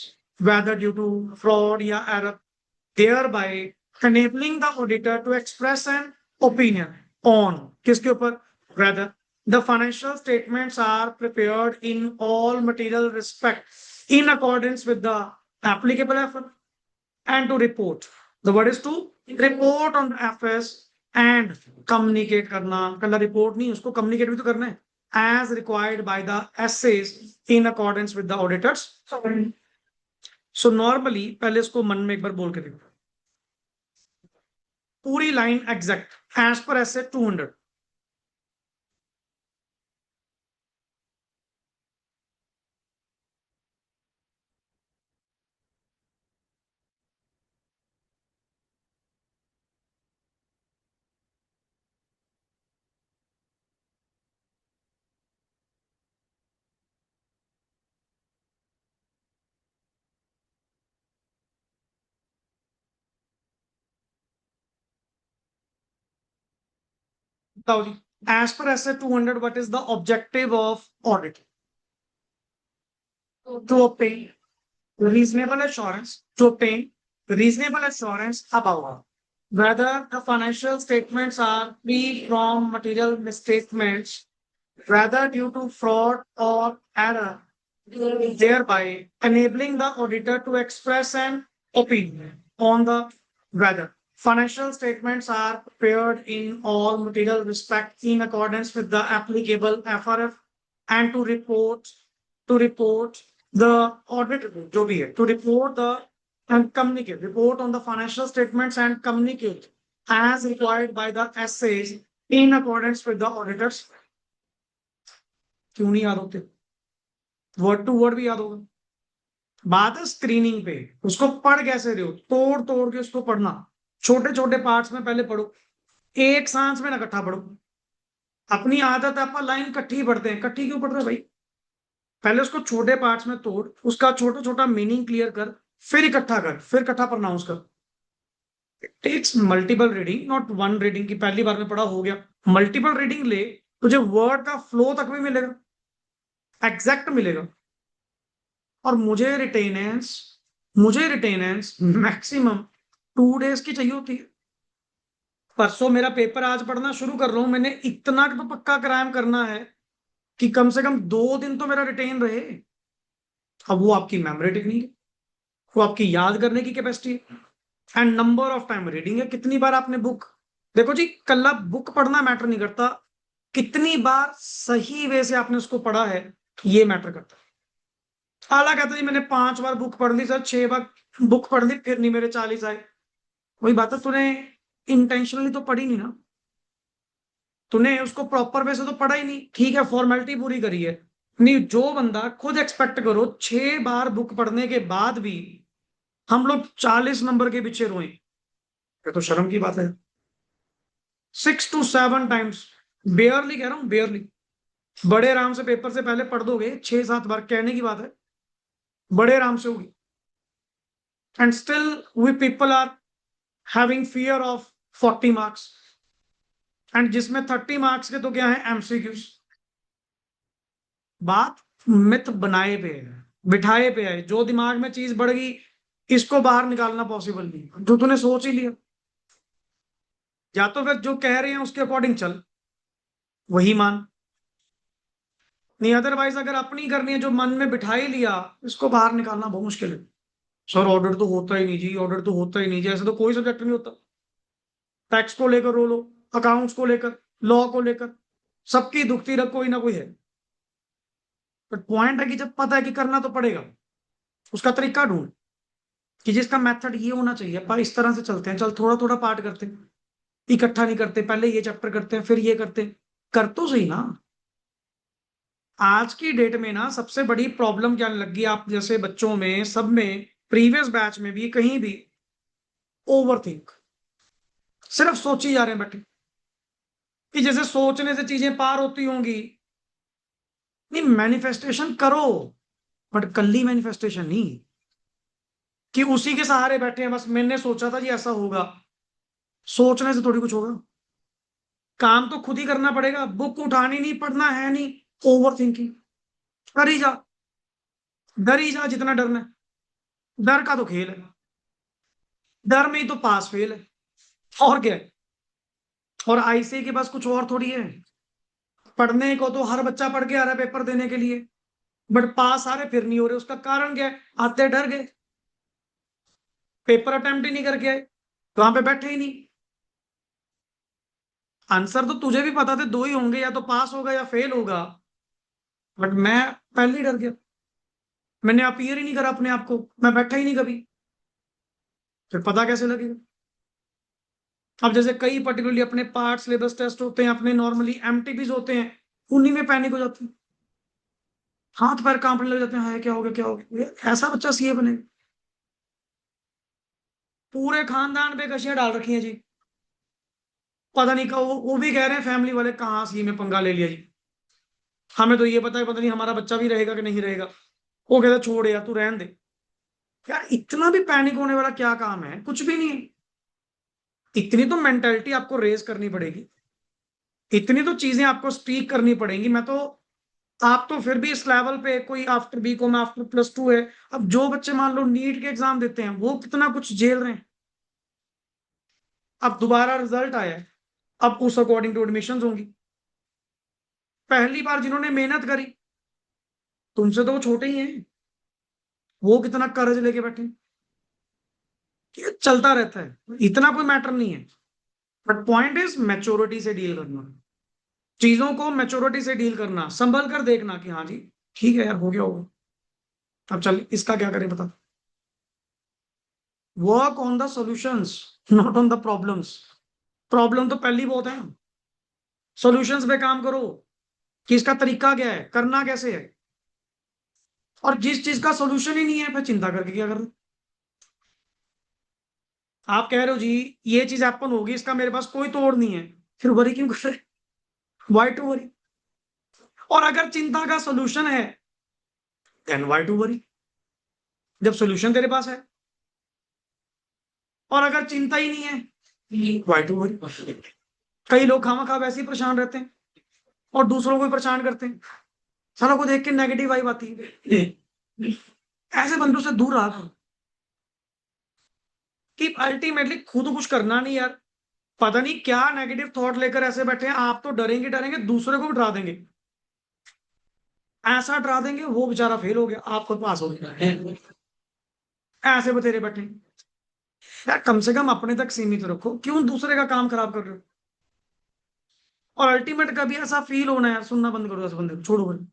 whether due to fraud या error, thereby enabling the auditor to express an opinion on किसके ऊपर? whether the financial statements are prepared in all material respects in accordance with the applicable effort and to report, the word is to report on the FS and communicate करना। कल रिपोर्ट नहीं, उसको कम्युनिकेट भी तो करना है। as required by the essays in accordance with the auditors। so normally पहले इसको मन में एक बार बोल के देखो, पूरी line exact as per SA 200। बताओ जी, as per SA 200 what is the objective of audit? To obtain reasonable assurance, to obtain reasonable assurance about whether the financial statements are free from material misstatements, whether due to fraud or error, thereby enabling the auditor to express an opinion on the whether financial statements are prepared in all material respects in accordance with the applicable FRF and to report the audit जो भी है, to report the and communicate, report on the financial statements and communicate as required by the essays in accordance with the auditors। क्यों नहीं याद होते? वर्ड टू वर्ड भी याद होगा। बात है स्क्रीनिंग पे, उसको पढ़ कैसे रहे हो? तोड़ तोड़ के उसको पढ़ना, छोटे छोटे पार्ट्स में पहले पढ़ो, एक सांस में ना इकट्ठा पढ़ो। अपनी आदत है, अपन लाइन इकट्ठी पढ़ते हैं। इकट्ठी क्यों पढ़ रहे भाई? पहले उसको छोटे पार्ट्स में तोड़, उसका छोटा छोटा मीनिंग क्लियर कर, फिर इकट्ठा कर, फिर इकट्ठा प्रोनाउंस कर। It takes multiple reading, not one reading की पहली बार में पढ़ा हो गया। मल्टीपल रीडिंग ले, तुझे वर्ड का फ्लो तक भी मिलेगा, एग्जैक्ट मिलेगा। और मुझे रिटेनेंस मैक्सिमम 2 डेज की चाहिए होती है। परसों मेरा पेपर, आज पढ़ना शुरू कर रहा हूं, मैंने इतना तो पक्का क्राइम करना है कि कम से कम 2 दिन तो मेरा रिटेन रहे। अब वो आपकी मेमोरी टेक्निक है, वो आपकी याद करने की कैपेसिटी है, and number of time reading है। कितनी बार आपने बुक, देखो जी, कल्ला बुक पढ़ना मैटर नहीं करता, कितनी बार सही वे से आपने उसको पढ़ा है ये मैटर करता है। आला कहता जी मैंने 5 बार बुक पढ़ ली सर, 6 बार बुक पढ़ ली, फिर नहीं मेरे 40 आए। वही बात है, तूने इंटेंशनली तो पढ़ी नहीं ना, तूने उसको प्रॉपर वे से तो पढ़ा ही नहीं। ठीक है, फॉर्मेलिटी पूरी करी है। नहीं, जो बंदा खुद एक्सपेक्ट करो 6 बार बुक पढ़ने के बाद भी हम लोग 40 नंबर के पीछे रोए, ये तो शर्म की बात है। 6 to 7 टाइम्स, बेयरली कह रहा हूं, बेयरली। बड़े आराम से पेपर से पहले पढ़ दोगे 6-7 बार, कहने की बात है, बड़े आराम से होगी। And still we people are having fear of 40 marks, and जिसमें 30 मार्क्स के तो क्या है, एमसीक्यूज। बात मिथ बनाए पे है, बिठाए पे है। जो दिमाग में चीज बढ़ गई, इसको बाहर निकालना पॉसिबल नहीं। जो तूने सोच ही लिया, या तो फिर जो कह रहे हैं उसके अकॉर्डिंग चल, वही मान, नहीं अदरवाइज अगर अपनी करनी है, जो मन में बिठा ही लिया, इसको बाहर निकालना बहुत मुश्किल है। सर ऑडिट तो होता ही नहीं जी, ऑडिट तो होता ही नहीं जी, ऐसे तो कोई सब्जेक्ट नहीं होता। टैक्स को लेकर रो लो, अकाउंट्स को लेकर, लॉ को लेकर, सबकी दुखती रख कोई ना कोई है। बट पॉइंट है कि जब पता है कि करना तो पड़ेगा, उसका तरीका ढूंढ, कि जिसका मेथड ये होना चाहिए। पर इस तरह से चलते हैं, चल थोड़ा थोड़ा पार्ट करते हैं, इकट्ठा नहीं करते, पहले ये चैप्टर करते हैं फिर ये करते हैं। कर तो सही ना। आज की डेट में ना सबसे बड़ी प्रॉब्लम क्या लगी आप जैसे बच्चों में, सब में, प्रीवियस बैच में भी, कहीं भी, ओवर थिंक। सिर्फ सोची जा रहे हैं बैठे, कि जैसे सोचने से चीजें पार होती होंगी। नहीं, मैनिफेस्टेशन करो, बट कल्ली मैनिफेस्टेशन नहीं, कि उसी के सहारे बैठे हैं, बस मैंने सोचा था जी ऐसा होगा। सोचने से थोड़ी कुछ होगा, काम तो खुद ही करना पड़ेगा। बुक उठानी नहीं, पढ़ना है नहीं, ओवर थिंकिंग कर ही जा, डर ही जा जितना डरना है। डर का तो खेल है, डर में ही तो पास फेल है, और क्या है। और आईसीए के पास कुछ और थोड़ी है। पढ़ने को तो हर बच्चा पढ़ के आ रहा है पेपर देने के लिए, बट पास आ रहे फिर नहीं हो रहे। उसका कारण क्या है, आते डर गए, पेपर अटेम्प्ट ही नहीं करके आए, वहां पे बैठे ही नहीं। आंसर तो तुझे भी पता थे, दो ही होंगे, या तो पास होगा या फेल होगा। बट मैं पहले ही डर गया, मैंने अपीयर ही नहीं करा अपने आप को, मैं बैठा ही नहीं कभी, फिर पता कैसे लगेगा। अब जैसे कई पर्टिकुलरली अपने पार्ट सिलेबस टेस्ट होते हैं, अपने नॉर्मली एमटीपीज होते हैं, उन्हीं में पैनिक हो जाते हैं, हाथ पैर कांपने लग जाते हैं, हाय क्या हो गया क्या हो गया। ऐसा बच्चा सीए बनेगा। पूरे खानदान पे कशियां डाल रखी हैं जी, पता नहीं कहा, वो भी कह रहे हैं फैमिली वाले, कहाँ सीए में पंगा ले लिया जी, हमें तो ये पता है, पता नहीं हमारा बच्चा भी रहेगा कि नहीं रहेगा। वो कहता छोड़ यार तू रहने दे। यार इतना भी पैनिक होने वाला क्या काम है, कुछ भी नहीं है। इतनी तो मेंटेलिटी आपको रेज करनी पड़ेगी, इतनी तो चीजें आपको स्पीक करनी पड़ेंगी। मैं तो, आप तो फिर भी इस लेवल पे, कोई आफ्टर बीकॉम आफ्टर +2 है। अब जो बच्चे मान लो नीट के एग्जाम देते हैं, वो कितना कुछ झेल रहे हैं। अब दोबारा रिजल्ट आया है, अब उस अकॉर्डिंग टू एडमिशन होंगी। पहली बार जिन्होंने मेहनत करी, तुमसे तो वो छोटे ही हैं, वो कितना कर्ज लेके बैठे हैं। ये चलता रहता है, इतना कोई मैटर नहीं है। बट पॉइंट इज मैच्योरिटी से डील करना, चीजों को मैच्योरिटी से डील करना, संभल कर देखना कि हाँ जी ठीक है यार, हो गया होगा, अब चल इसका क्या करें बता। Work on the solutions, not on the problems. Problem तो पहली बहुत है, सॉल्यूशंस पे काम करो, कि इसका तरीका क्या है, करना कैसे है। और जिस चीज का सॉल्यूशन ही नहीं है, फिर चिंता करके क्या करना। आप कह रहे हो जी ये चीज हैपन होगी, इसका मेरे पास कोई तोड़ नहीं है, फिर वरी क्यों कर रहे, वाई टू वरी। और अगर चिंता का सॉल्यूशन है, देन वाई टू वरी, जब सॉल्यूशन तेरे पास है। और अगर चिंता ही नहीं है, वाई टू वरी। कई लोग खामा खा वैसे ही परेशान रहते हैं, और दूसरों को भी परेशान करते हैं, सारा को देख के नेगेटिव वाइब आती है। ऐसे बंदों से दूर रहा करो, कि अल्टीमेटली खुद कुछ करना नहीं यार। पता नहीं क्या नेगेटिव थॉट लेकर ऐसे बैठे हैं, आप तो डरेंगे डरेंगे, दूसरे को भी डरा देंगे। ऐसा डरा देंगे वो बेचारा फेल हो गया, आप खुद पास हो गए। ऐसे बतेरे बैठे हैं। यार कम से कम अपने तक सीमित रखो, क्यों दूसरे का काम खराब कर रहे हो। और अल्टीमेट कभी ऐसा फील होना है, सुनना बंद करो, ऐसे बंदे को छोड़ो भाई।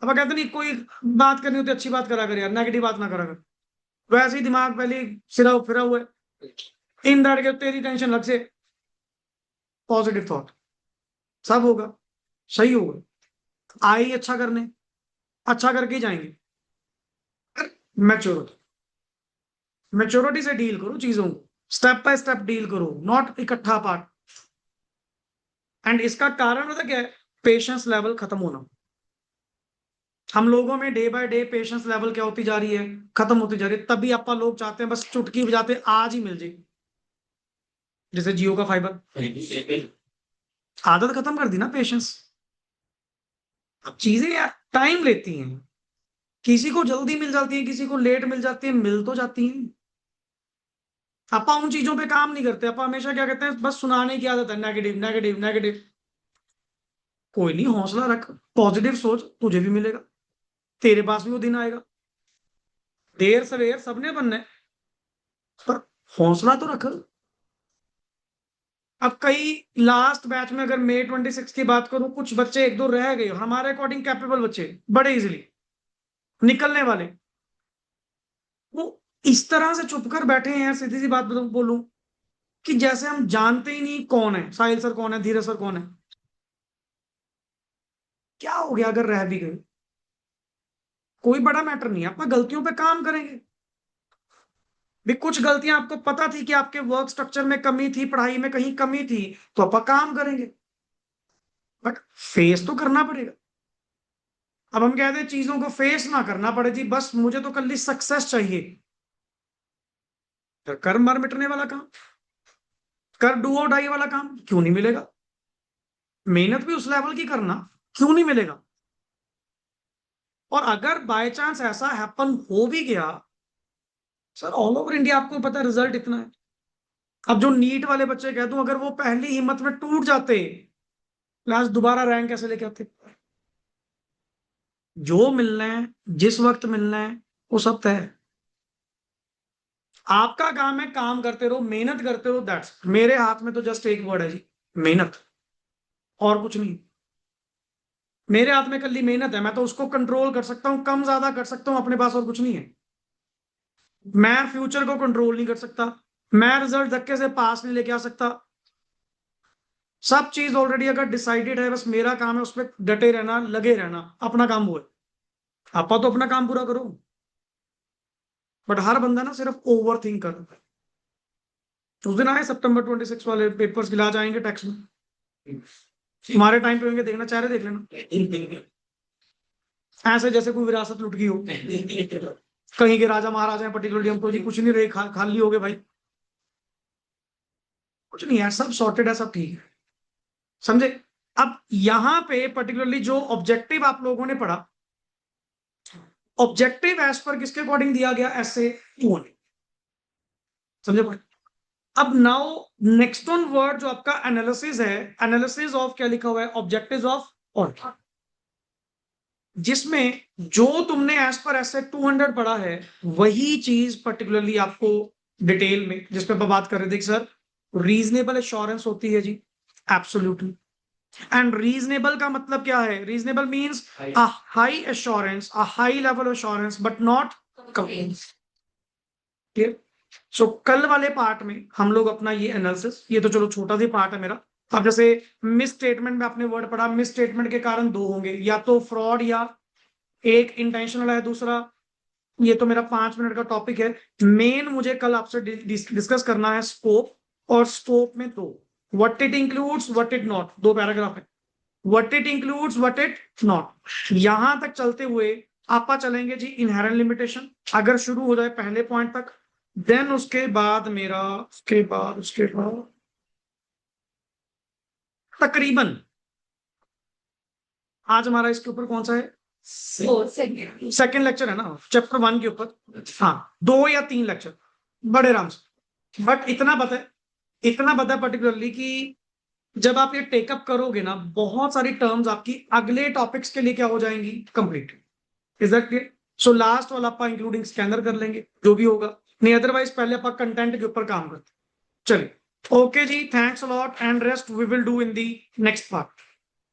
अब कहते नहीं, कोई बात करनी होती अच्छी बात करा कर यार, नेगेटिव बात ना करा कर। वैसे ही दिमाग पहले सिरा फिरा हुआ है, इन दौड़ के तेरी टेंशन लग से, पॉजिटिव थॉट, सब होगा, सही होगा। आए ही अच्छा करने, अच्छा करके ही जाएंगे। मैच्योर मैच्योरिटी से डील करो चीजों को, स्टेप बाय स्टेप डील करो, नॉट इकट्ठा पार्ट। एंड इसका कारण पता क्या है? पेशेंस लेवल खत्म होना। हम लोगों में day by day patience level क्या होती जा रही है? खत्म होती जा रही है। तभी आपा लोग चाहते हैं बस चुटकी बजाते आज ही मिल जाए, जैसे जियो का फाइबर। आदत खत्म कर दी ना पेशेंस। अब चीजें यार टाइम लेती हैं, किसी को जल्दी मिल जाती है, किसी को लेट मिल जाती है, मिल तो जाती हैं। अपा उन चीजों पे काम नहीं करते, अपा हमेशा क्या कहते हैं, बस सुनाने की आदत है, नेगेटिव नेगेटिव नेगेटिव। कोई नहीं, हौसला रख, पॉजिटिव सोच, तुझे भी मिलेगा, तेरे पास भी वो दिन आएगा। देर सवेर सबने बनना है, पर हौसला तो रख। अब कई लास्ट बैच में अगर May 26 की बात करूं, कुछ बच्चे एक दो रह गए हमारे अकॉर्डिंग कैपेबल बच्चे, बड़े इजिली निकलने वाले, वो इस तरह से चुप कर बैठे हैं, सीधी सी बात बोलूं कि जैसे हम जानते ही नहीं कौन है साहिल सर, कौन है धीरज सर, कौन है। क्या हो गया अगर रह भी गए? कोई बड़ा मैटर नहीं है, अपना गलतियों पे काम करेंगे। भी कुछ गलतियां आपको पता थी कि आपके वर्क स्ट्रक्चर में कमी थी, पढ़ाई में कहीं कमी थी, तो अपन काम करेंगे, बट फेस तो करना पड़ेगा। अब हम कहते हैं चीजों को फेस ना करना पड़े जी, बस मुझे तो कल सक्सेस चाहिए, तो कर मर मिटने वाला काम, कर डू और डाई वाला काम, क्यों नहीं मिलेगा? मेहनत भी उस लेवल की करना, क्यों नहीं मिलेगा? और अगर बाय चांस ऐसा हैपन हो भी गया, सर ऑल ओवर इंडिया आपको पता है रिजल्ट इतना है। अब जो नीट वाले बच्चे कह दूं, अगर वो पहली हिम्मत में टूट जाते, क्लास दोबारा रैंक कैसे लेके आते? जो मिलना है, जिस वक्त मिलना है, वो सब तय है। आपका काम है काम करते रहो, मेहनत करते रहो, दैट्स मेरे हाथ में तो जस्ट एक वर्ड है जी, मेहनत, और कुछ नहीं। मेरे हाथ में कल्ली मेहनत है, मैं तो उसको कंट्रोल कर सकता हूं, कम ज्यादा कर सकता हूं अपने पास, और कुछ नहीं है। मैं फ्यूचर को कंट्रोल नहीं कर सकता, मैं रिजल्ट धक्के से पास नहीं लेके आ सकता। सब चीज ऑलरेडी अगर डिसाइडेड है, बस मेरा काम है उस पर डटे रहना, लगे रहना, अपना काम वो है। आपा तो अपना काम पूरा करो, बट हर बंदा ना सिर्फ ओवर थिंक कर रहा है। उस दिन आए September 26 वाले पेपर्स गिला जाएंगे टैक्स में, हमारे टाइम पे होंगे, देखना चेहरे देख लेना, ऐसे जैसे कोई विरासत लुट गई हो, कहीं के राजा महाराजा हैं पर्टिकुलरली, हम तो जी कुछ नहीं रहे, खाली हो गए भाई, कुछ नहीं है, सब सॉर्टेड है, सब ठीक है, समझे? अब यहां पे पर्टिकुलरली जो ऑब्जेक्टिव आप लोगों ने पढ़ा, ऑब्जेक्टिव एज पर किसके अकॉर्डिंग दिया गया? ऐसे 200, समझे भाई? अब नाउ नेक्स्ट वन वर्ड जो आपका एनालिसिस है, एनालिसिस ऑफ क्या लिखा हुआ है? ऑब्जेक्टिव्स ऑफ ऑडिट, जिसमें जो तुमने एज पर ऐसे 200 पढ़ा है, वही चीज पर्टिकुलरली आपको डिटेल में, जिस पे बात कर रहे थे सर, रीजनेबल एश्योरेंस होती है जी, एब्सोल्युटली। एंड रीजनेबल का मतलब क्या है? Reasonable means a high assurance, a high level assurance, but not clear. So कल वाले पार्ट में हम लोग अपना ये एनालिसिस, ये तो चलो छोटा सा पार्ट है मेरा। अब जैसे मिस स्टेटमेंट में आपने वर्ड पढ़ा, मिस स्टेटमेंट के कारण दो होंगे, या तो फ्रॉड, या एक इंटेंशनल है, दूसरा, ये तो मेरा 5 मिनट का टॉपिक है। मेन मुझे कल आपसे डिस्कस करना है स्कोप, और स्कोप में दो, what it includes, what it not, दो पैराग्राफ है, what it includes, what it not. यहां तक चलते हुए आपा चलेंगे जी इनहेरेंट लिमिटेशन, अगर शुरू हो जाए पहले पॉइंट तक, देन उसके बाद तकरीबन आज हमारा इसके ऊपर कौन सा है? सेकेंड लेक्चर है ना चैप्टर 1 के ऊपर, हाँ 2 या 3 लेक्चर, बड़े आराम से। बट इतना बता पर्टिकुलरली कि जब आप ये टेकअप करोगे ना, बहुत सारी टर्म्स आपकी अगले टॉपिक्स के लिए क्या हो जाएंगी? Complete. Is that clear? So last वाला आप इंक्लूडिंग स्कैनर कर लेंगे, जो भी होगा, नहीं अदरवाइज पहले आप कंटेंट के ऊपर काम करते। चलिए, ओके जी, thanks a lot, and rest we will do in the next part.